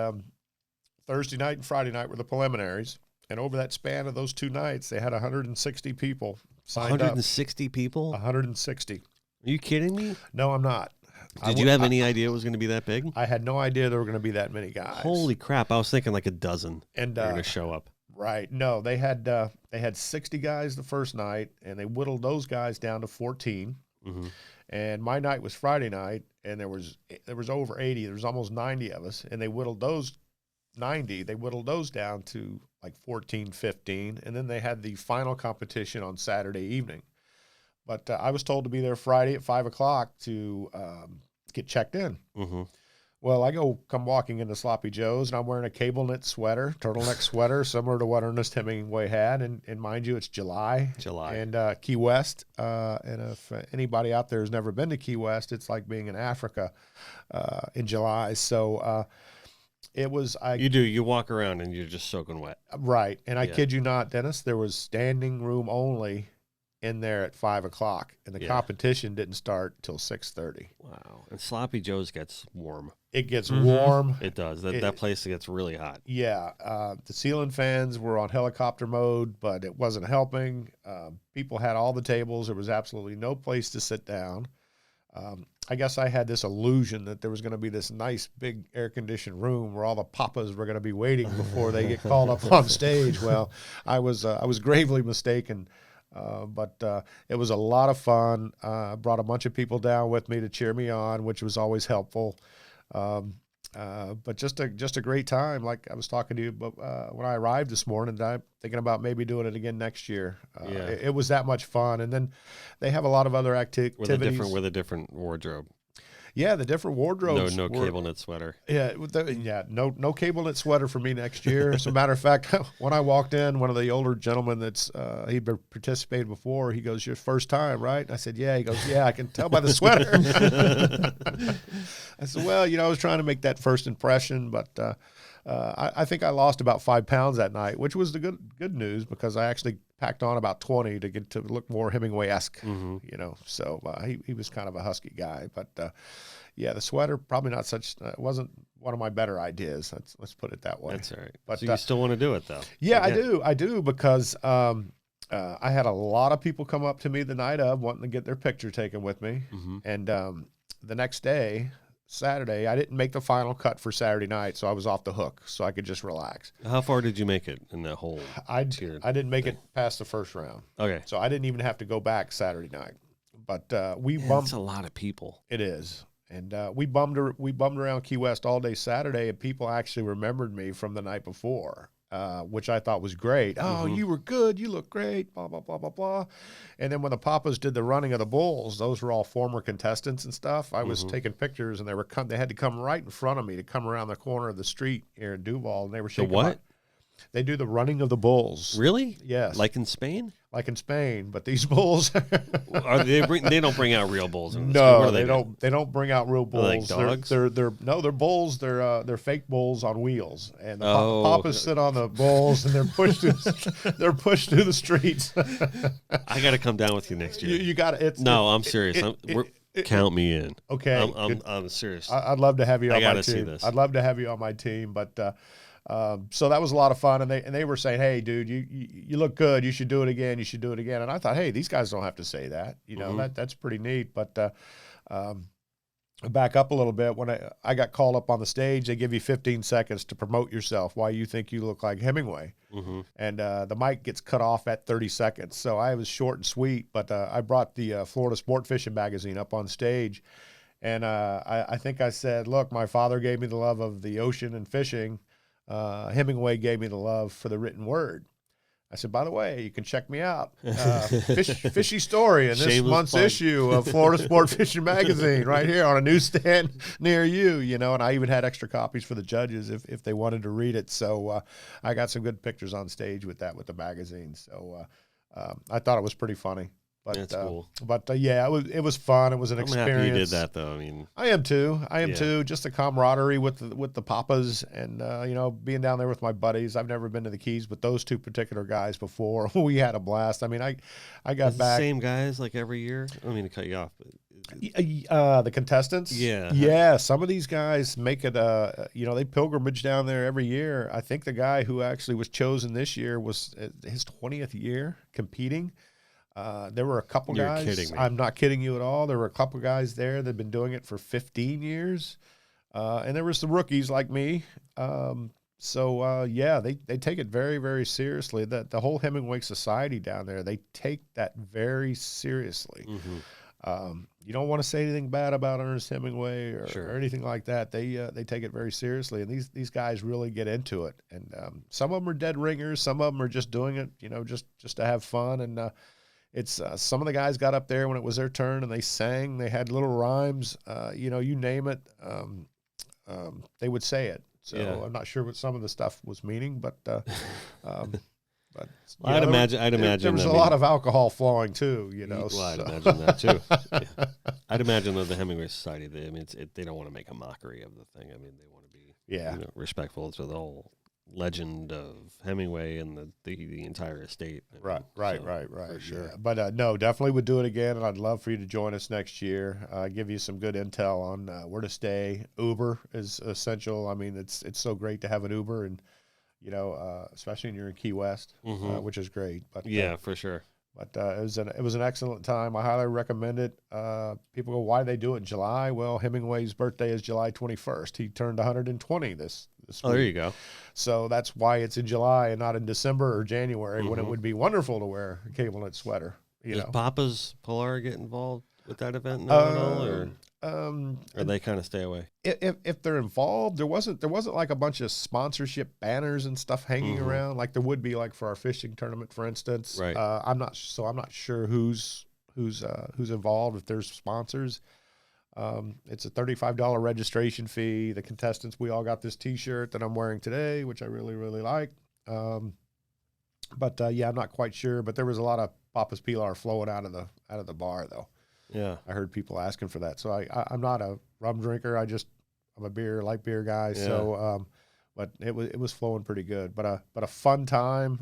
Thursday night and Friday night were the preliminaries, and over that span of those 2 nights, they had 160 people signed 160 people? 160. Are you kidding me? No, I'm not. Did you have any idea it was going to be that big? I had no idea there were going to be that many guys. Holy crap! I was thinking like a dozen. And going to show up. Right? No, they had 60 guys the first night, and they whittled those guys down to 14. Mm-hmm. And my night was Friday night, and there was over 80. There was almost 90 of us, and they whittled those 90. They whittled those down to like 14, 15, and then they had the final competition on Saturday evening. But I was told to be there Friday at 5:00 to get checked in. Mm-hmm. Well, I come walking into Sloppy Joe's, and I'm wearing a cable knit sweater, turtleneck sweater, similar to what Ernest Hemingway had. And mind you, it's July. And Key West. And if anybody out there has never been to Key West, it's like being in Africa in July. So it was. You walk around and you're just soaking wet. Right. And I kid you not, Dennis, there was standing room only in there at 5:00, and the competition didn't start till 6:30. Wow! And Sloppy Joe's gets warm. It gets warm. It does. That place gets really hot. Yeah. The ceiling fans were on helicopter mode, but it wasn't helping. People had all the tables. There was absolutely no place to sit down. I guess I had this illusion that there was going to be this nice big air-conditioned room where all the papas were going to be waiting before they get called up on stage. Well, I was gravely mistaken. But it was a lot of fun. Brought a bunch of people down with me to cheer me on, which was always helpful. But just a great time. Like I was talking to you, but when I arrived this morning, I'm thinking about maybe doing it again next year. It was that much fun. And then they have a lot of other activities with a different wardrobe. Yeah, the different wardrobes. No cable knit sweater. Yeah, no cable knit sweater for me next year. As a matter of fact, when I walked in, one of the older gentlemen he'd participated before, he goes, "Your first time, right?" And I said, "Yeah." He goes, "Yeah, I can tell by the sweater." I said, "Well, I was trying to make that first impression, but I think I lost about 5 pounds that night, which was the good news because I actually packed on about 20 to get to look more Hemingway-esque, you know. So he was kind of a husky guy, but yeah, the sweater probably not such wasn't one of my better ideas. Let's put it that way. That's all right. But so you still want to do it though? Yeah, I do because I had a lot of people come up to me the night of wanting to get their picture taken with me, and the next day, Saturday, I didn't make the final cut for Saturday night, so I was off the hook, so I could just relax. How far did you make it in that whole? I didn't make it past the first round. Okay, so I didn't even have to go back Saturday night. But we bumped. That's a lot of people. It is, and we bummed around Key West all day Saturday, and people actually remembered me from the night before. Which I thought was great. Oh, you were good. You look great. Blah, blah, blah, blah, blah. And then when the Papas did the running of the bulls, those were all former contestants and stuff. I was taking pictures, and they had to come right in front of me to come around the corner of the street here in Duval, and they were shaking. The what? They do the running of the bulls. Really? Yes. Like in Spain? Like in Spain, but these bulls they don't bring out real bulls. No, they don't. They don't bring out real bulls. Like dogs? They're bulls. They're fake bulls on wheels, and the Papas sit on the bulls, and they're pushed through the streets. I got to come down with you next year. You got it. No, I'm serious. Count me in. Okay, I'm serious. I'd love to have you on my team. See this. I'd love to have you on my team, but. So that was a lot of fun, and they were saying, "Hey, dude, you look good. You should do it again. You should do it again." And I thought, "Hey, these guys don't have to say that. You know, that's pretty neat." But back up a little bit. When I got called up on the stage, they give you 15 seconds to promote yourself. Why you think you look like Hemingway, and the mic gets cut off at 30 seconds. So I was short and sweet, but I brought the Florida Sport Fishing magazine up on stage, and I think I said, "Look, my father gave me the love of the ocean and fishing. Hemingway gave me the love for the written word." I said, "By the way, you can check me out. Fishy story in this month's issue of Florida Sport Fishing Magazine right here on a newsstand near you." You know, and I even had extra copies for the judges if they wanted to read it. So I got some good pictures on stage with the magazine. So I thought it was pretty funny. But, that's cool. But yeah, it was fun. It was an experience. I'm happy you did that, though. I mean, I am too. Just the camaraderie with the Papas, and you know, being down there with my buddies. I've never been to the Keys, but those two particular guys before, we had a blast. I mean, I got back. The same guys like every year. I don't mean to cut you off, but the contestants. Yeah. Some of these guys make it. You know, they pilgrimage down there every year. I think the guy who actually was chosen this year was his 20th year competing. There were a couple guys. You're kidding me. I'm not kidding you at all. There were a couple guys there that had been doing it for 15 years. And there was the rookies like me. Yeah, they take it very, very seriously. The whole Hemingway Society down there, they take that very seriously. You don't want to say anything bad about Ernest Hemingway or anything like that. They take it very seriously, and these guys really get into it. And some of them are dead ringers. Some of them are just doing it, you know, just to have fun. And it's some of the guys got up there when it was their turn, and they sang. They had little rhymes. You know, you name it, they would say it. So I'm not sure what some of the stuff was meaning, but I'd imagine there was a lot of alcohol flowing too. You know, I'd imagine that too. Yeah. I'd imagine that the Hemingway Society, they don't want to make a mockery of the thing. I mean, they want to be you know, respectful to the whole legend of Hemingway and the entire estate. Right. For sure. Yeah. But no, definitely would do it again, and I'd love for you to join us next year. Give you some good intel on where to stay. Uber is essential. I mean, it's so great to have an Uber, and you know, especially when you're in Key West, which is great. But yeah, for sure. But it was an excellent time. I highly recommend it. People go, why do they do it in July? Well, Hemingway's birthday is July 21st. He turned 120 this week. Oh, there you go. So that's why it's in July and not in December or January when it would be wonderful to wear a cable knit sweater. Does Papa's Polar get involved with that event at all, or they kind of stay away? If they're involved, there wasn't like a bunch of sponsorship banners and stuff hanging around like there would be like for our fishing tournament, for instance. Right. I'm not sure who's involved, if there's sponsors. It's a $35 registration fee. The contestants, we all got this T-shirt that I'm wearing today, which I really, really like. But I'm not quite sure. But there was a lot of Papa's Pilar flowing out of the bar, though. Yeah, I heard people asking for that. So I'm not a rum drinker. I'm a light beer guy. Yeah. So but it was flowing pretty good. But a fun time.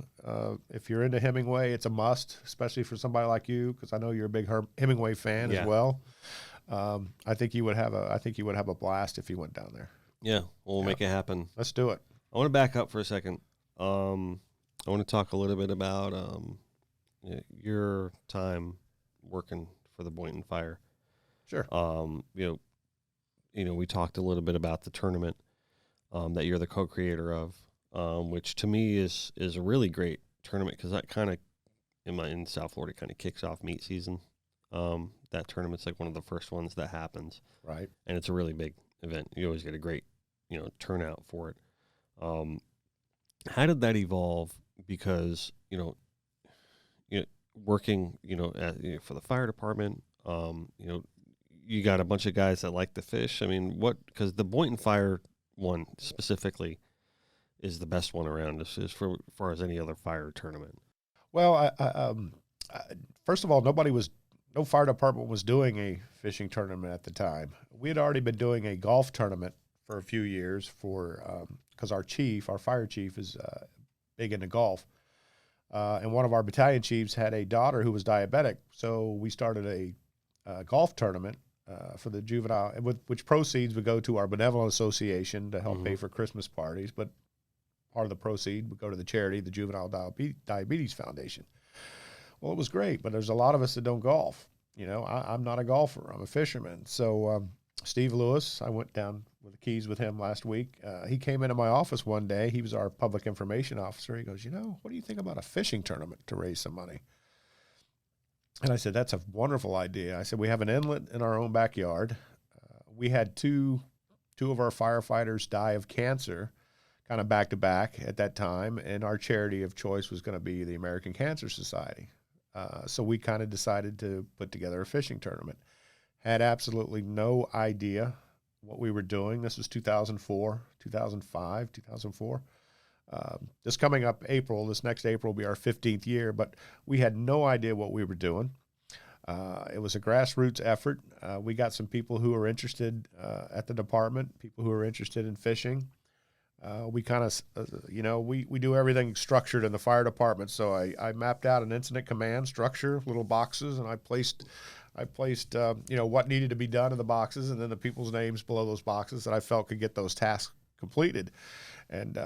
If you're into Hemingway, it's a must, especially for somebody like you, because I know you're a big Hemingway fan as well. I think you would have a blast if you went down there. Yeah, we'll make it happen. Let's do it. I want to back up for a second. I want to talk a little bit about your time working for the Boynton Fire. Sure. We talked a little bit about the tournament that you're the co-creator of, which to me is a really great tournament because that kind of in South Florida kind of kicks off meat season. That tournament's like one of the first ones that happens, right? And it's a really big event. You always get a great turnout for it. How did that evolve? Because working for the fire department, you got a bunch of guys that like to fish. I mean, because the Boynton Fire one specifically is the best one around as far as any other fire tournament. Well, first of all, no fire department was doing a fishing tournament at the time. We had already been doing a golf tournament for a few years because our fire chief is big into golf. And one of our battalion chiefs had a daughter who was diabetic. So we started a golf tournament for the juvenile, which proceeds would go to our benevolent association to help pay for Christmas parties. But part of the proceed would go to the charity, the Juvenile Diabetes Foundation. Well, it was great, but there's a lot of us that don't golf. I'm not a golfer. I'm a fisherman. So Steve Lewis, I went down with the keys with him last week. He came into my office one day. He was our public information officer. He goes, what do you think about a fishing tournament to raise some money? And I said, that's a wonderful idea. I said, we have an inlet in our own backyard. We had two of our firefighters die of cancer kind of back to back at that time, and our charity of choice was going to be the American Cancer Society. So we kind of decided to put together a fishing tournament. Had absolutely no idea what we were doing. This was 2004. This coming up this next April will be our 15th year, but we had no idea what we were doing. It was a grassroots effort. We got some people who are interested at the department, people who are interested in fishing. We kind of, we do everything structured in the fire department. So I mapped out an incident command structure, little boxes, and I placed what needed to be done in the boxes, and then the people's names below those boxes that I felt could get those tasks completed. And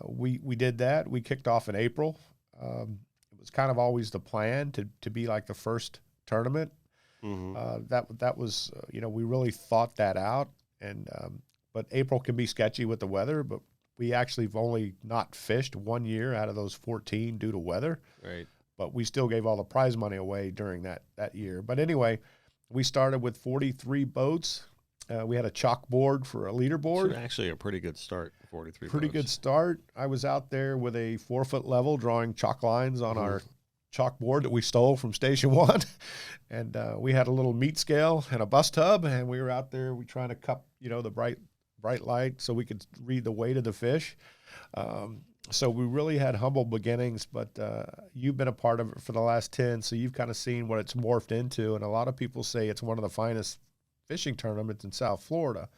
we did that. We kicked off in April. It was kind of always the plan to be like the first tournament. That was, we really thought that out. And but April can be sketchy with the weather, but we actually have only not fished 1 year out of those 14 due to weather. Right. But we still gave all the prize money away during that year. But anyway, we started with 43 boats. We had a chalkboard for a leaderboard. So actually a pretty good start, 43 Pretty boats. good start. I was out there with a 4-foot level drawing chalk lines on our chalkboard that we stole from Station 1. And we had a little meat scale and a bus tub, and we were out there trying to cup, the bright light so we could read the weight of the fish. So we really had humble beginnings, but you've been a part of it for the last 10, so you've kind of seen what it's morphed into, and a lot of people say it's one of the finest fishing tournaments in South Florida.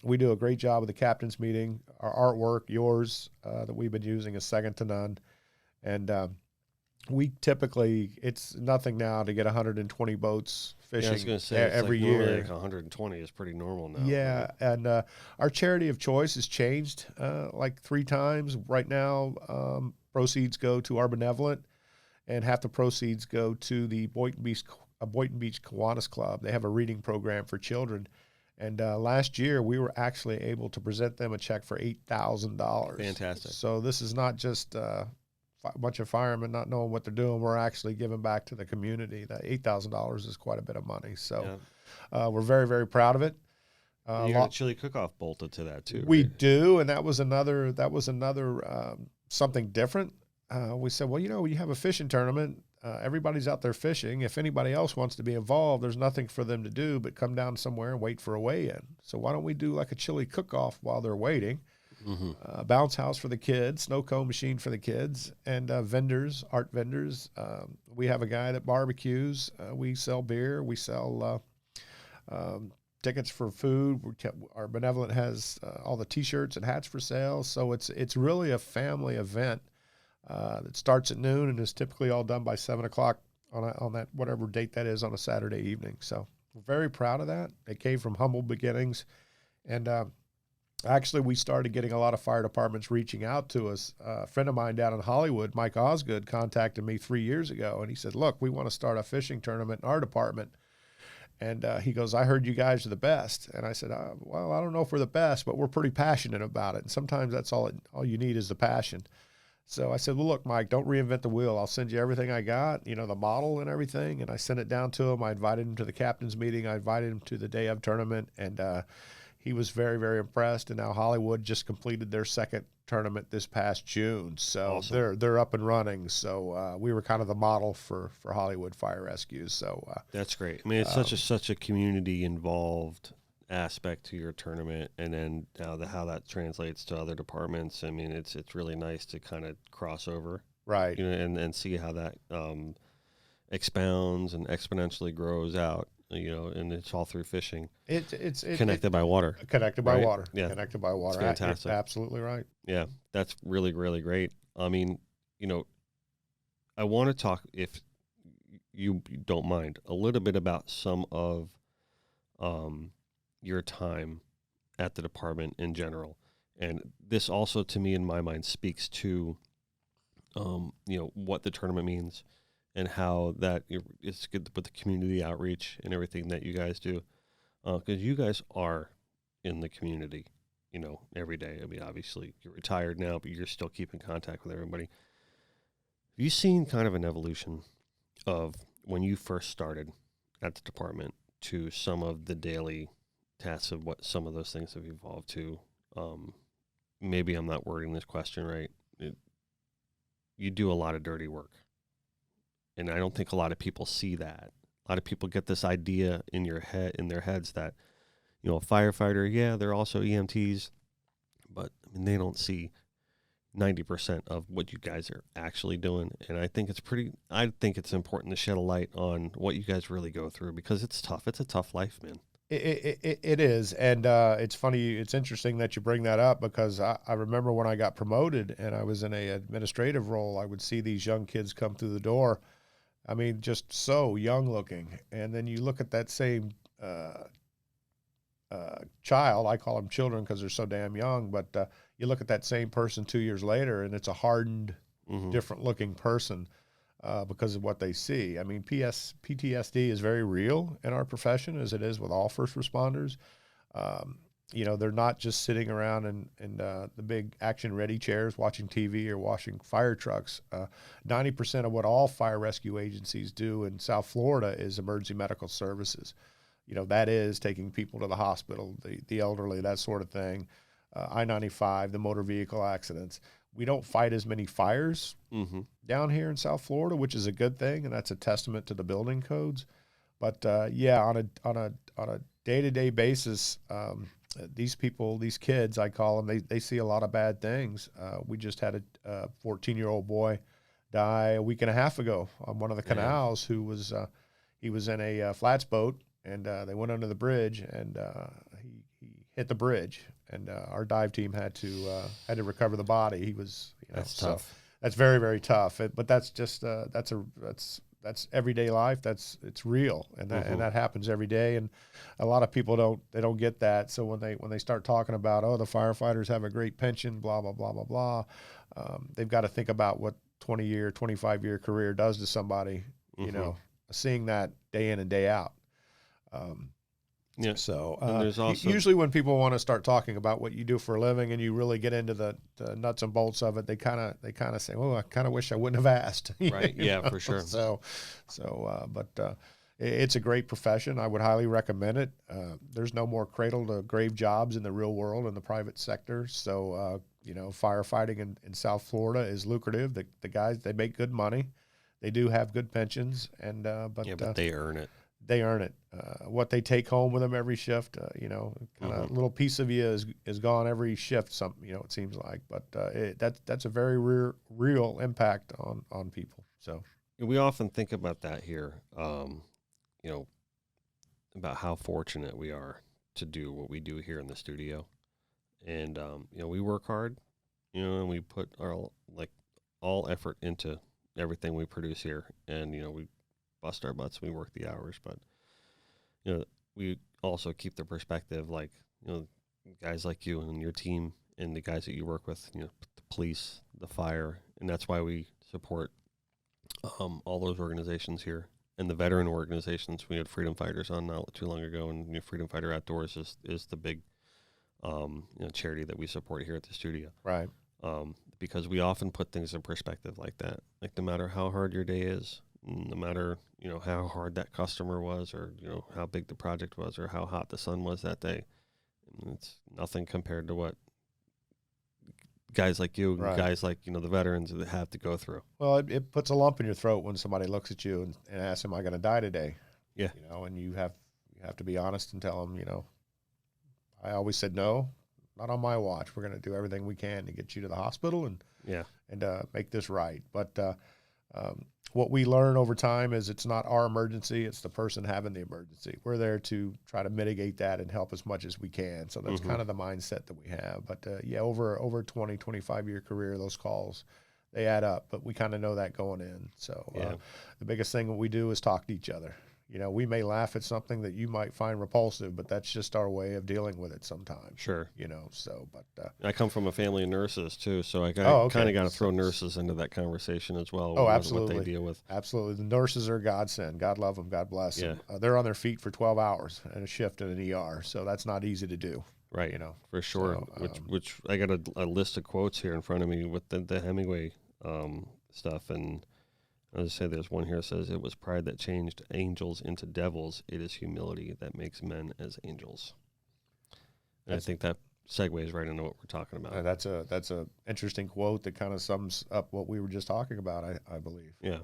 We do a great job with the captain's meeting. Our artwork, yours, that we've been using is second to none. And we typically, it's nothing now to get 120 boats fishing I was going to say, every year. Like 120 is pretty normal now. Yeah, and our charity of choice has changed like 3 times. Right now, proceeds go to our benevolent, and half the proceeds go to the Boynton Beach Kiwanis Club. They have a reading program for children. And last year, we were actually able to present them a check for $8,000. Fantastic. So this is not just a bunch of firemen not knowing what they're doing. We're actually giving back to the community. That $8,000 is quite a bit of money. So we're very, very proud of it. You got a chili cook-off bolted to that too. We right? do, and that was another something different. We said, well, you have a fishing tournament. Everybody's out there fishing. If anybody else wants to be involved, there's nothing for them to do but come down somewhere and wait for a weigh-in. So why don't we do like a chili cook-off while they're waiting? Bounce house for the kids, snow cone machine for the kids, and vendors, art vendors. We have a guy that barbecues. We sell beer. We sell tickets for food. Our benevolent has all the T-shirts and hats for sale. So it's really a family event that starts at noon and is typically all done by 7 o'clock on that whatever date that is on a Saturday evening. So we're very proud of that. It came from humble beginnings, and actually we started getting a lot of fire departments reaching out to us. A friend of mine down in Hollywood, Mike Osgood, contacted me 3 years ago, and he said, "Look, we want to start a fishing tournament in our department." And he goes, "I heard you guys are the best." And I said, "Well, I don't know if we're the best, but we're pretty passionate about it. And sometimes that's all you need is the passion." So I said, "Well, look, Mike, don't reinvent the wheel. I'll send you everything I got, the model and everything." And I sent it down to him. I invited him to the captain's meeting. I invited him to the day of tournament. And he was very, very impressed. And now Hollywood just completed their second tournament this past June. So awesome. they're up and running. So we were kind of the model for Hollywood Fire Rescues. So that's great. I mean, it's such a community involved aspect to your tournament, and then how that translates to other departments. I mean, it's really nice to kind of cross over, right? And see how that expounds and exponentially grows out. And it's all through fishing. It's connected by water. Connected by water. Yeah. Connected by water. It's fantastic. You're absolutely right. Yeah, that's really, really great. I mean, I want to talk, if you don't mind, a little bit about some of your time at the department in general. And this also, to me, in my mind, speaks to, what the tournament means and how that it's good with the community outreach and everything that you guys do. Because you guys are in the community, every day. I mean, obviously, you're retired now, but you're still keeping contact with everybody. Have you seen kind of an evolution of when you first started at the department to some of the daily tasks of what some of those things have evolved to? Maybe I'm not wording this question right. You do a lot of dirty work. And I don't think a lot of people see that. A lot of people get this idea in their heads that, a firefighter, yeah, they're also EMTs, but I mean, they don't see 90% of what you guys are actually doing. And I think it's important to shed a light on what you guys really go through, because it's tough. It's a tough life, man. It is. And it's funny. It's interesting that you bring that up, because I remember when I got promoted and I was in an administrative role, I would see these young kids come through the door. I mean, just so young looking. And then you look at that same child, I call them children because they're so damn young, but you look at that same person 2 years later and it's a hardened, different looking person because of what they see. I mean, PTSD is very real in our profession, as it is with all first responders. They're not just sitting around in the big action ready chairs watching TV or washing fire trucks. 90% of what all fire rescue agencies do in South Florida is emergency medical services. That is taking people to the hospital, the elderly, that sort of thing. I-95, the motor vehicle accidents. We don't fight as many fires down here in South Florida, which is a good thing, and that's a testament to the building codes. But on a day-to-day basis, these kids, I call them, they see a lot of bad things. We just had a 14-year-old boy die a week and a half ago on one of the canals who was he was in a flats boat, and they went under the bridge, and he hit the bridge, and our dive team had to recover the body. He was, that's tough. That's very, very tough. But that's just that's everyday life. It's real, and that happens every day. And a lot of people don't get that. So when they start talking about, the firefighters have a great pension, blah blah blah blah blah, they've got to think about what 20-year, 25-year career does to somebody. Seeing that day in and day out. So there's also, usually when people want to start talking about what you do for a living and you really get into the nuts and bolts of it, they kind of say, "Oh, I kind of wish I wouldn't have asked." Right? Yeah, for sure. But it's a great profession. I would highly recommend it. There's no more cradle to grave jobs in the real world in the private sector. So firefighting in South Florida is lucrative. The guys, they make good money. They do have good pensions, but they earn it. They earn it. What they take home with them every shift, kind of a little piece of you is gone every shift. It seems like, but that's a very real impact on people. So we often think about that here, about how fortunate we are to do what we do here in the studio. And, we work hard, and we put our, all effort into everything we produce here. And, we bust our butts, we work the hours, but, we also keep the perspective, guys like you and your team and the guys that you work with, the police, the fire. And that's why we support all those organizations here. And the veteran organizations, we had Freedom Fighters on not too long ago, and Freedom Fighter Outdoors is the big charity that we support here at the studio. Right. Because we often put things in perspective like that. Like, no matter how hard your day is, no matter how hard that customer was, or how big the project was, or how hot the sun was that day, it's nothing compared to what guys like you, right. guys like the veterans that have to go through. Well, it puts a lump in your throat when somebody looks at you and asks, "Am I going to die today?" Yeah. And you have to be honest and tell them, I always said no, not on my watch. We're going to do everything we can to get you to the hospital and make this right. But what we learn over time is it's not our emergency; it's the person having the emergency. We're there to try to mitigate that and help as much as we can. So that's kind of the mindset that we have. But over a 20, 25-year career, those calls, they add up. But we kind of know that going in. So the biggest thing that we do is talk to each other. We may laugh at something that you might find repulsive, but that's just our way of dealing with it sometimes. Sure. But I come from a family of nurses too, so I kind of got to throw nurses into that conversation as well. Oh, absolutely. What they deal with. Absolutely. The nurses are a godsend. God love them. God bless them. They're on their feet for 12 hours and a shift in an ER, so that's not easy to do. Right. For sure. So, which I got a list of quotes here in front of me with the Hemingway stuff, and I'll just say there's one here that says, "It was pride that changed angels into devils. It is humility that makes men as angels." And I think that segues right into what we're talking about. That's a interesting quote that kind of sums up what we were just talking about, I believe. Yeah.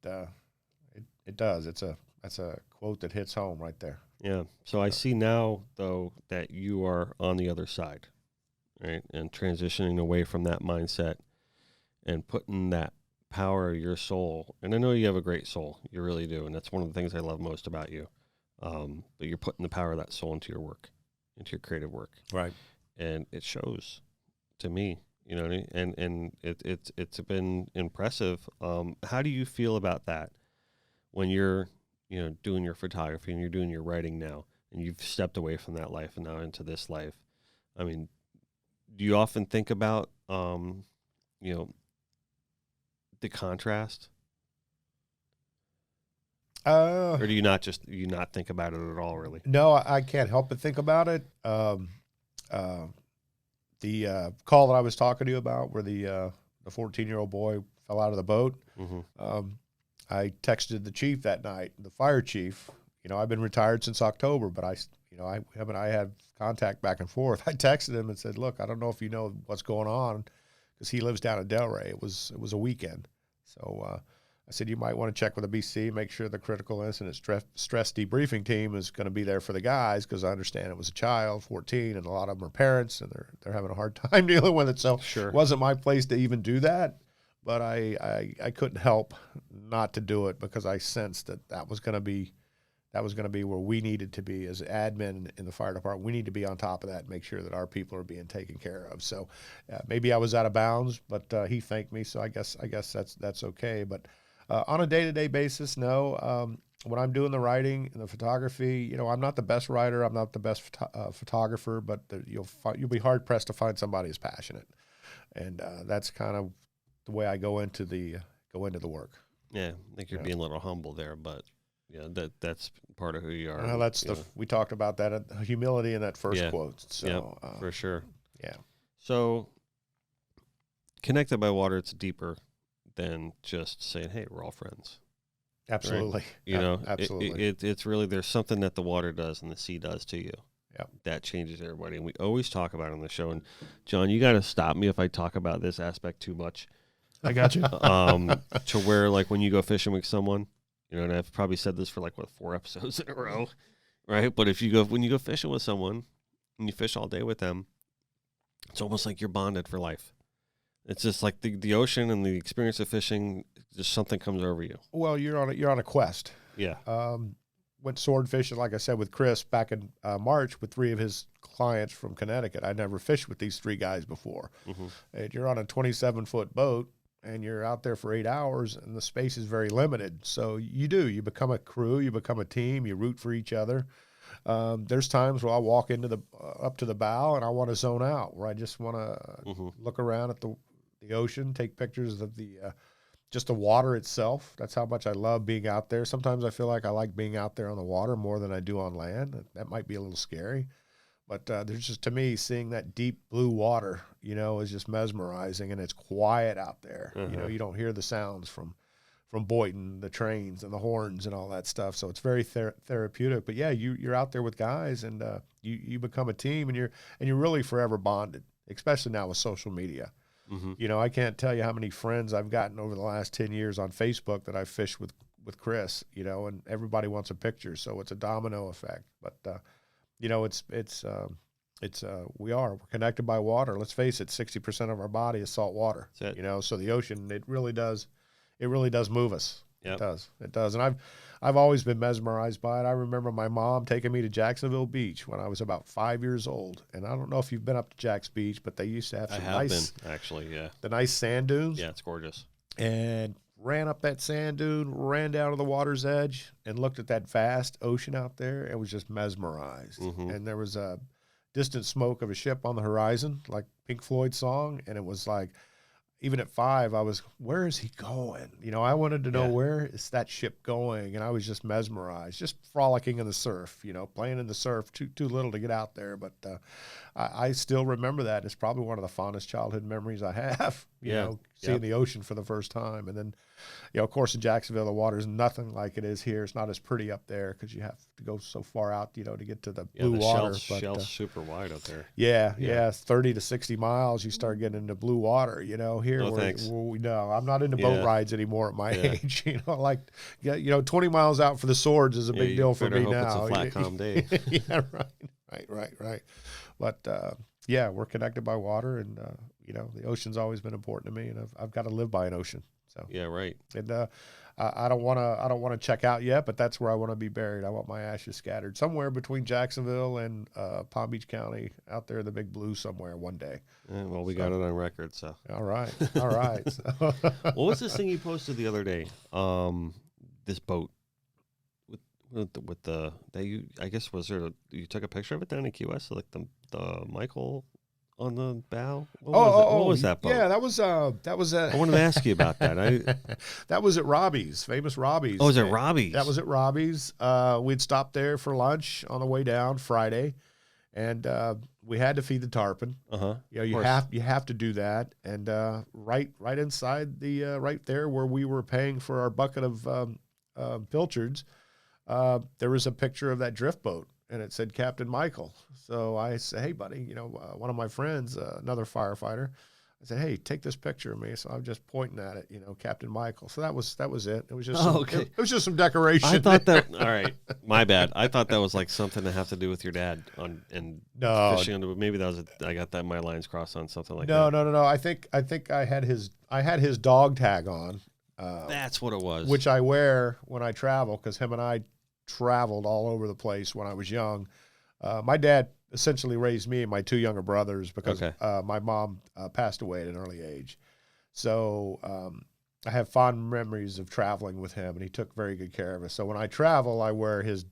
It does. That's a quote that hits home right there. Yeah. So I see now, though, that you are on the other side, right, and transitioning away from that mindset and putting that power of your soul. And I know you have a great soul. You really do. And that's one of the things I love most about you. But you're putting the power of that soul into your work, into your creative work. Right. And it shows to me, and it's been impressive. How do you feel about that when you're, doing your photography and you're doing your writing now, and you've stepped away from that life and now into this life? I mean, do you often think about, the contrast, or do you not think about it at all, really? No, I can't help but think about it. The call that I was talking to you about, where the 14-year-old boy fell out of the boat. I texted the chief that night, the fire chief. I've been retired since October, but I had contact back and forth. I texted him and said, "Look, I don't know if you know what's going on," because he lives down in Delray. It was a weekend. So I said, "You might want to check with the BC, make sure the critical incident stress debriefing team is going to be there for the guys, because I understand it was a child, 14, and a lot of them are parents, and they're having a hard time dealing with it." So Sure. It wasn't my place to even do that, but I couldn't help not to do it, because I sensed that was going to be where we needed to be as admin in the fire department. We need to be on top of that and make sure that our people are being taken care of. So maybe I was out of bounds, but he thanked me, so I guess that's okay. But on a day-to-day basis, no. When I'm doing the writing and the photography, I'm not the best writer. I'm not the best photographer, but you'll be hard pressed to find somebody as passionate, and that's kind of the way I go into the work. Yeah, I think you're being a little humble there, but yeah, that's part of who you are. Well, we talked about that humility in that first quote. So for sure. Yeah. So connected by water, it's deeper than just saying, "Hey, we're all friends." Absolutely. Right? Absolutely. It's really, there's something that the water does and the sea does to you. Yeah. That changes everybody. And we always talk about it on the show. And John, you got to stop me if I talk about this aspect too much. I got you. To where, like, when you go fishing with someone, and I've probably said this for 4 episodes in a row, right? But when you go fishing with someone and you fish all day with them, it's almost like you're bonded for life. It's just like the ocean and the experience of fishing, just something comes over you. Well, you're on a quest. Yeah. went sword fishing, like I said, with Chris back in March with 3 of his clients from Connecticut. I never fished with these 3 guys before. And you're on a 27-foot boat, and you're out there for 8 hours, and the space is very limited. So you become a crew, you become a team, you root for each other. There's times where I'll walk into up to the bow, and I want to zone out, where I just want to look around at the ocean, take pictures of just the water itself. That's how much I love being out there. Sometimes I feel like I like being out there on the water more than I do on land. That might be a little scary. But there's just, to me, seeing that deep blue water, is just mesmerizing, and it's quiet out there. You don't hear the sounds from Boynton, the trains and the horns and all that stuff. So it's very therapeutic. But yeah, you're out there with guys, and you become a team, and you're really forever bonded, especially now with social media. I can't tell you how many friends I've gotten over the last 10 years on Facebook that I've fished with Chris, and everybody wants a picture. So it's a domino effect. But, we're connected by water. Let's face it, 60% of our body is salt water, so the ocean, it really does move us. Yep. It does. And I've always been mesmerized by it. I remember my mom taking me to Jacksonville Beach when I was about 5 years old. And I don't know if you've been up to Jack's Beach, but they used to have some the nice sand dunes. Yeah, it's gorgeous. And ran up that sand dune, ran down to the water's edge, and looked at that vast ocean out there, and was just mesmerized. And there was a distant smoke of a ship on the horizon, like Pink Floyd's song, and it was like, even at 5, I was, where is he going? I wanted to know, where is that ship going? And I was just mesmerized, just frolicking in the surf, playing in the surf, too little to get out there. But I still remember that. It's probably one of the fondest childhood memories I have, seeing the ocean for the first time. And then, of course, in Jacksonville, the water is nothing like it is here. It's not as pretty up there because you have to go so far out, to get to the blue water. Shell's super wide up there. Yeah, 30 to 60 miles, you start getting into blue water, here. No, I'm not into boat rides anymore at my age. 20 miles out for the Swords is a big deal for me now. It's a flat, calm day. Yeah, right. But we're connected by water, and the ocean's always been important to me, and I've got to live by an ocean. So yeah, right. And I don't want to check out yet, but that's where I want to be buried. I want my ashes scattered somewhere between Jacksonville and Palm Beach County, out there in the big blue somewhere one day. Yeah, well, we got it on record, so. All right. So. What was this thing you posted the other day? This boat with the that you, I guess, you took a picture of it down in Key West, like the Michael on the bow? What was that boat? Yeah, that was I wanted to ask you about that. That was at Robbie's, famous Robbie's. Oh, was it Robbie's? That was at Robbie's. We'd stopped there for lunch on the way down Friday, and we had to feed the tarpon. You have to do that. And right inside the right there where we were paying for our bucket of pilchards, there was a picture of that drift boat, and it said Captain Michael. So I said, hey, buddy, one of my friends, another firefighter, I said, hey, take this picture of me. So I'm just pointing at it, Captain Michael. So that was it. It was just it was just some decoration. I thought that. All right, my bad. I thought that was like something to have to do with your dad fishing. Maybe that was I got that my lines crossed on something like that. No. I think I had his dog tag on. That's what it was. Which I wear when I travel, because him and I traveled all over the place when I was young. My dad essentially raised me and my 2 younger brothers because my mom passed away at an early age. So I have fond memories of traveling with him, and he took very good care of us. So when I travel, I wear his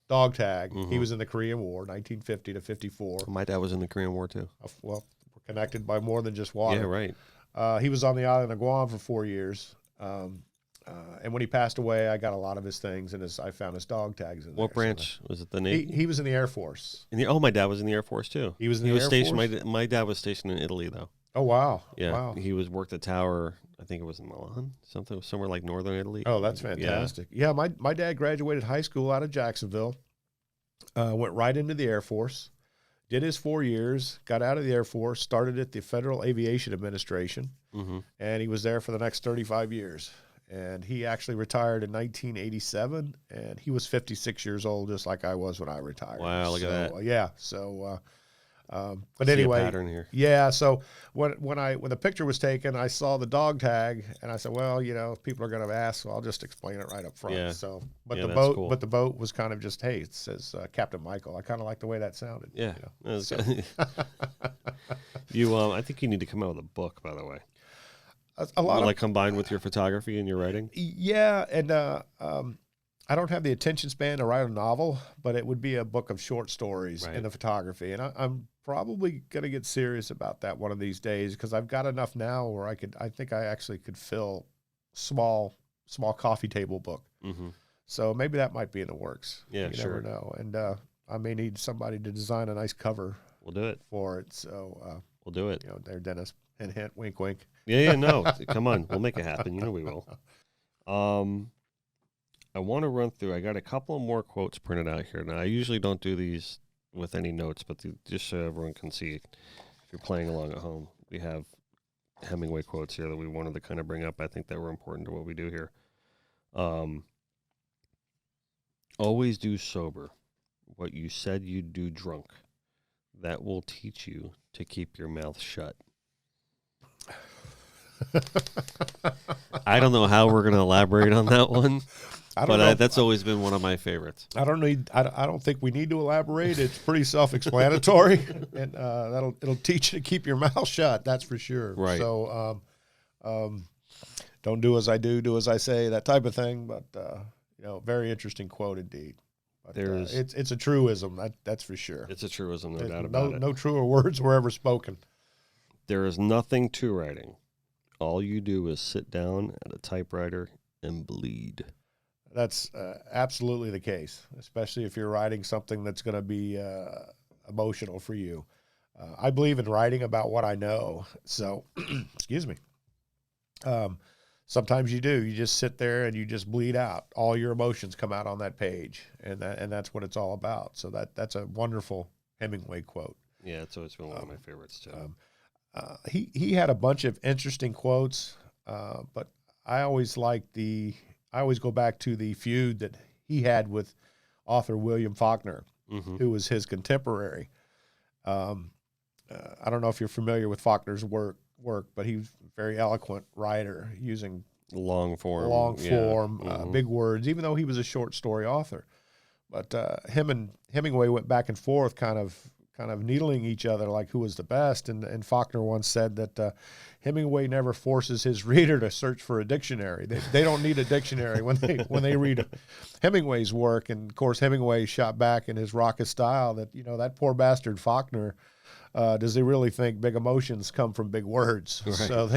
dog tag. He was in the Korean War, 1950 to 54. My dad was in the Korean War too. Well, we're connected by more than just water. Yeah, right. He was on the island of Guam for 4 years. And when he passed away, I got a lot of his things, and I found his dog tags in there. What branch? Was it the Navy? He was in the Air Force. My dad was in the Air Force too. He was in the Air stationed. Force? My dad was stationed in Italy though. Oh, wow. Yeah. Wow. He worked the tower, I think it was in Milan, somewhere like northern Italy. Oh, that's fantastic. Yeah, my dad graduated high school out of Jacksonville, went right into the Air Force, did his 4 years, got out of the Air Force, started at the Federal Aviation Administration, and he was there for the next 35 years. And he actually retired in 1987, and he was 56 years old, just like I was when I retired. Wow, look at that. Yeah, so But See anyway, a pattern here. yeah. So when the picture was taken, I saw the dog tag, and I said, well, if people are going to ask, so I'll just explain it right up front. Yeah. So, but Yeah, the that's boat, cool. but the boat was kind of just, hey, it says Captain Michael. I kind of like the way that sounded. Yeah. So. I think you need to come out with a book, by the way. A lot of, like combined with your photography and your writing. yeah, and I don't have the attention span to write a novel, but it would be a book of short stories in the photography, and I'm probably going to get serious about that one of these days because I've got enough now where I think I actually could fill small coffee table book. Mm-hmm. So maybe that might be in the works. Yeah, you sure. never know, and I may need somebody to design a nice cover. We'll do it for it. So we'll do it. There, Dennis. Hint, hint, wink, wink. Yeah, no, come on, we'll make it happen. We will. I want to run through. I got a couple more quotes printed out here. Now, I usually don't do these with any notes, but just so everyone can see, if you're playing along at home, we have Hemingway quotes here that we wanted to kind of bring up. I think that were important to what we do here. Always do sober what you said you'd do drunk. That will teach you to keep your mouth shut. I don't know how we're going to elaborate on that one. That's always been one of my favorites. I don't think we need to elaborate. It's pretty self-explanatory, and it'll teach you to keep your mouth shut. That's for sure. Right. So, don't do as I do as I say. That type of thing. But very interesting quote indeed. But, it's a truism. That's for sure. It's a truism, no doubt about it. No truer words were ever spoken. There is nothing to writing. All you do is sit down at a typewriter and bleed. That's absolutely the case, especially if you're writing something that's going to be emotional for you. I believe in writing about what I know. So, excuse me. Sometimes you do. You just sit there and you just bleed out. All your emotions come out on that page, and that's what it's all about. So that's a wonderful Hemingway quote. Yeah, it's always been one of my favorites too. He had a bunch of interesting quotes, but I always go back to the feud that he had with author William Faulkner, who was his contemporary. I don't know if you're familiar with Faulkner's work, but he was a very eloquent writer using long form, big words, even though he was a short story author. But him and Hemingway went back and forth, kind of needling each other like who was the best. And Faulkner once said that Hemingway never forces his reader to search for a dictionary. They don't need a dictionary when they read Hemingway's work. And of course, Hemingway shot back in his raucous style that, that poor bastard Faulkner, does he really think big emotions come from big words? Right. So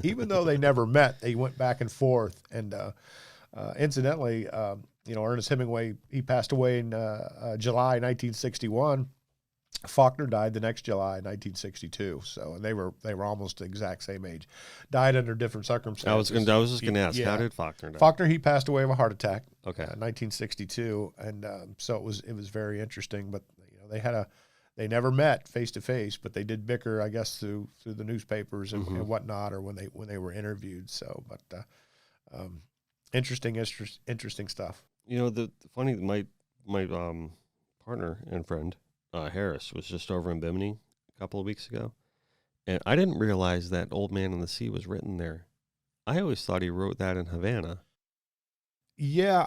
even though they never met, they went back and forth. And incidentally, Ernest Hemingway, he passed away in July 1961. Faulkner died the next July, 1962. So, and they were almost the exact same age. Died under different circumstances. I was just going to ask, how did Faulkner die? Faulkner, he passed away of a heart attack. Okay. 1962, and so it was very interesting. But they never met face to face, but they did bicker, I guess, through the newspapers and whatnot, or when they were interviewed. So, but interesting stuff. The funny, my partner and friend. Harris was just over in Bimini a couple of weeks ago, and I didn't realize that Old Man in the Sea was written there. I always thought he wrote that in Havana. Yeah,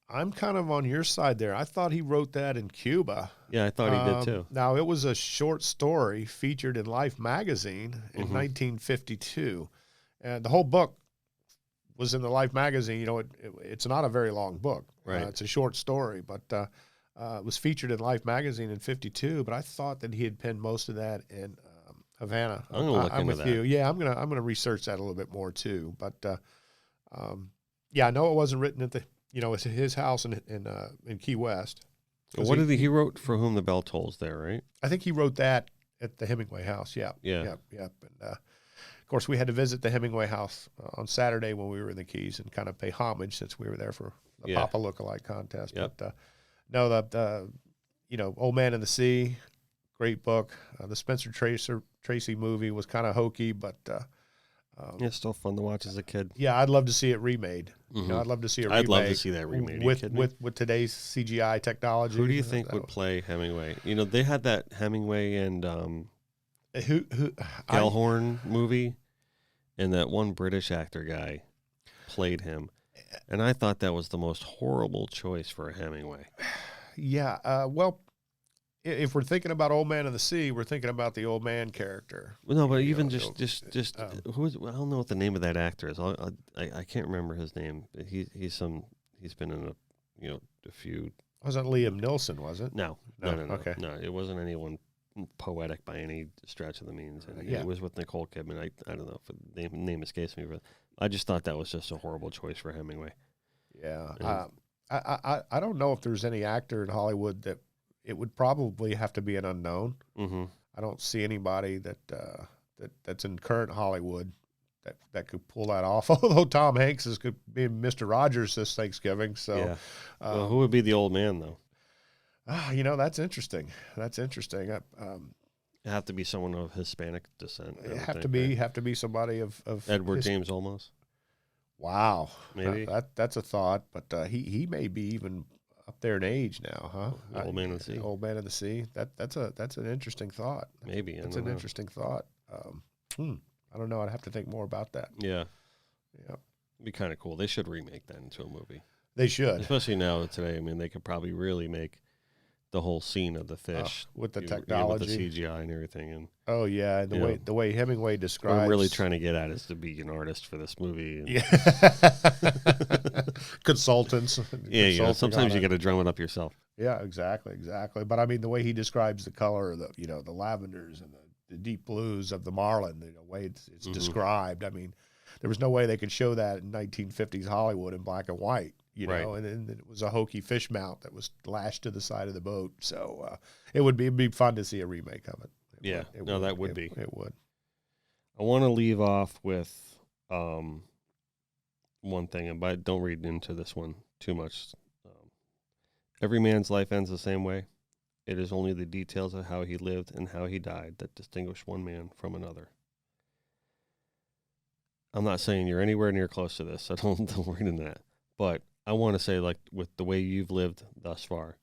I'm kind of on your side there. I thought he wrote that in Cuba. Yeah, I thought he did too. Now, it was a short story featured in Life magazine in 1952, and the whole book was in the Life magazine. It's not a very long book. Right. It's a short story, but it was featured in Life magazine in 52, but I thought that he had penned most of that in Havana. I'm with you. Yeah, I'm gonna research that a little bit more too. But I know it wasn't written at it's his house in Key West. What did he wrote For Whom the Bell Tolls there, right? I think he wrote that at the Hemingway house. Yeah. And of course, we had to visit the Hemingway house on Saturday when we were in the Keys and kind of pay homage since we were there for the Papa Lookalike contest. Yep. But Old Man in the Sea, great book. The Spencer Tracy movie was kind of hokey, but Yeah, it's still fun to watch as a kid. Yeah, I'd love to see it remade. You know, I'd love to see a remake. I'd love to see that remade. with today's CGI technology. Who do you think would play Hemingway? You know, they had that Hemingway and Gellhorn movie, and that one British actor guy played him. And I thought that was the most horrible choice for a Hemingway. Yeah, well, if we're thinking about Old Man of the Sea, we're thinking about the old man character. Well, no, but even just who is? I don't know what the name of that actor is. I can't remember his name. He's been in a few. Wasn't Liam Neeson, was it? No. Okay. No, it wasn't anyone poetic by any stretch of the means. And Yeah. It was with Nicole Kidman. I don't know if the name escapes me, but I just thought that was just a horrible choice for Hemingway. Yeah. I don't know if there's any actor in Hollywood that it would probably have to be an unknown. Mm-hmm. I don't see anybody that's in current Hollywood that could pull that off. Although Tom Hanks is could be Mr. Rogers this Thanksgiving. So, yeah. Well, who would be the old man though? That's interesting. It'd have to be someone of Hispanic descent. Have to be somebody of Edward James Olmos. Wow, maybe that's a thought, but he may be even up there in age now, huh? Old Man of the Sea. Old Man of the Sea. That's an interesting thought. Maybe that's an interesting thought. I don't know. I'd have to think more about that. Yeah. It'd be kind of cool. They should remake that into a movie. They should, especially now today. I mean, they could probably really make the whole scene of the fish with the technology, with the CGI and everything. And and the way Hemingway describes. What I'm really trying to get at is to be an artist for this movie. And Consultants. Yeah, sometimes you got to drum it up yourself. Yeah, exactly. But I mean, the way he describes the color, the lavenders and the deep blues of the marlin, the way it's described. I mean, there was no way they could show that in 1950s Hollywood in black and white. And then it was a hokey fish mount that was lashed to the side of the boat. So it'd be fun to see a remake of it. That would be. It would. I want to leave off with one thing, but don't read into this one too much. Every man's life ends the same way. It is only the details of how he lived and how he died that distinguish one man from another. I'm not saying you're anywhere near close to this, so don't read into that. But I want to say, like, with the way you've lived thus far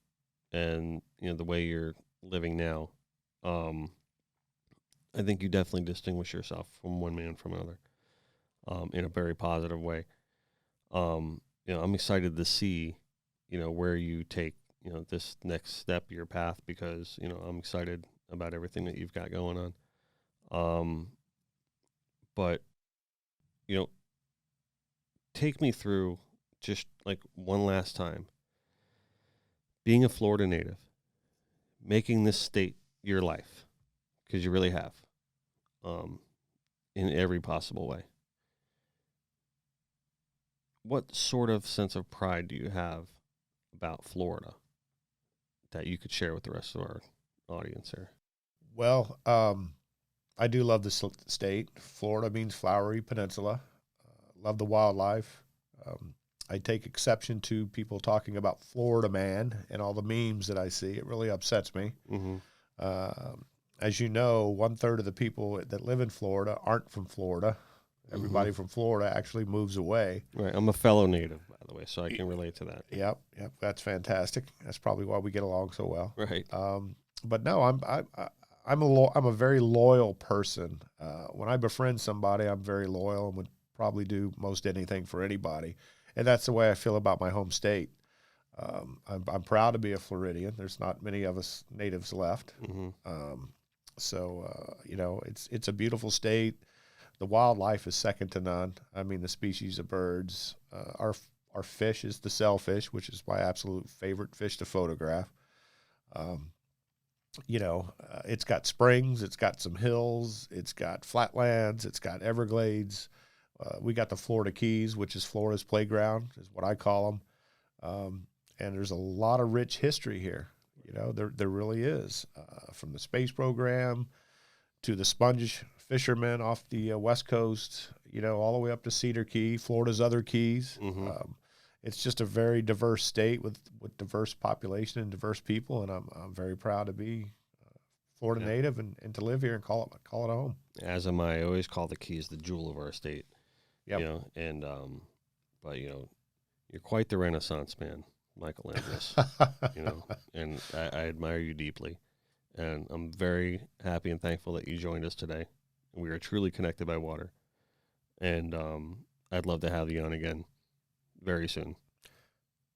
and, the way you're living now, I think you definitely distinguish yourself from one man from another in a very positive way. I'm excited to see, where you take, this next step, your path, because, I'm excited about everything that you've got going on. But, take me through just like one last time, being a Florida native, making this state your life, because you really have, in every possible way. What sort of sense of pride do you have about Florida that you could share with the rest of our audience here? Well, I do love the state. Florida means flowery peninsula. Love the wildlife. I take exception to people talking about Florida man and all the memes that I see. It really upsets me. Mm-hmm. As you know, 1/3 of the people that live in Florida aren't from Florida. Everybody from Florida actually moves away. Right. I'm a fellow native, by the way, so I can relate to that. Yep. That's fantastic. That's probably why we get along so well. Right. But no, I'm a very loyal person. When I befriend somebody, I'm very loyal and would probably do most anything for anybody. And that's the way I feel about my home state. I'm proud to be a Floridian. There's not many of us natives left. Mm-hmm. It's a beautiful state. The wildlife is second to none. I mean, the species of birds. Our fish is the sailfish, which is my absolute favorite fish to photograph. It's got springs. It's got some hills. It's got flatlands. It's got Everglades. We got the Florida Keys, which is Florida's playground, is what I call them. And there's a lot of rich history here. There really is. From the space program to the sponge fishermen off the West Coast, all the way up to Cedar Key, Florida's other keys. Mm-hmm. It's just a very diverse state with diverse population and diverse people, and I'm very proud to be Florida native and to live here and call it a home. As am I. I always call the Keys the jewel of our state. Yep. You know, and but you know, you're quite the Renaissance man, Michael Landress. You know, and I admire you deeply, and I'm very happy and thankful that you joined us today. We are truly connected by water, and I'd love to have you on again very soon.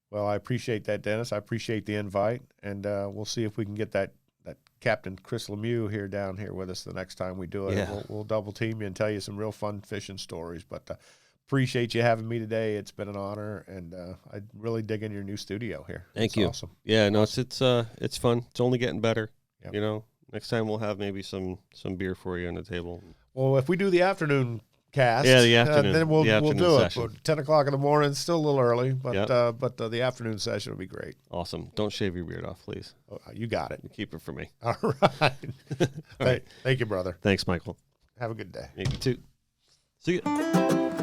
Well, I appreciate that, Dennis. I appreciate the invite, and we'll see if we can get that Captain Chris Lemieux here down here with us the next time we do it. Yeah. We'll double team you and tell you some real fun fishing stories. But appreciate you having me today. It's been an honor, and I really dig in your new studio here. Thank you. Awesome. Yeah, no, it's fun. It's only getting better. Yep. You know, next time we'll have maybe some beer for you on the table. Well, if we do the afternoon cast, the afternoon, then we'll do session. it. But 10 o'clock in the morning, it's still a little early, but Yep. the afternoon session will be great. Awesome. Don't shave your beard off, please. Oh, you got it. Keep it for me. All right. All right. Thank you, brother. Thanks, Michael. Have a good day. You too. See you.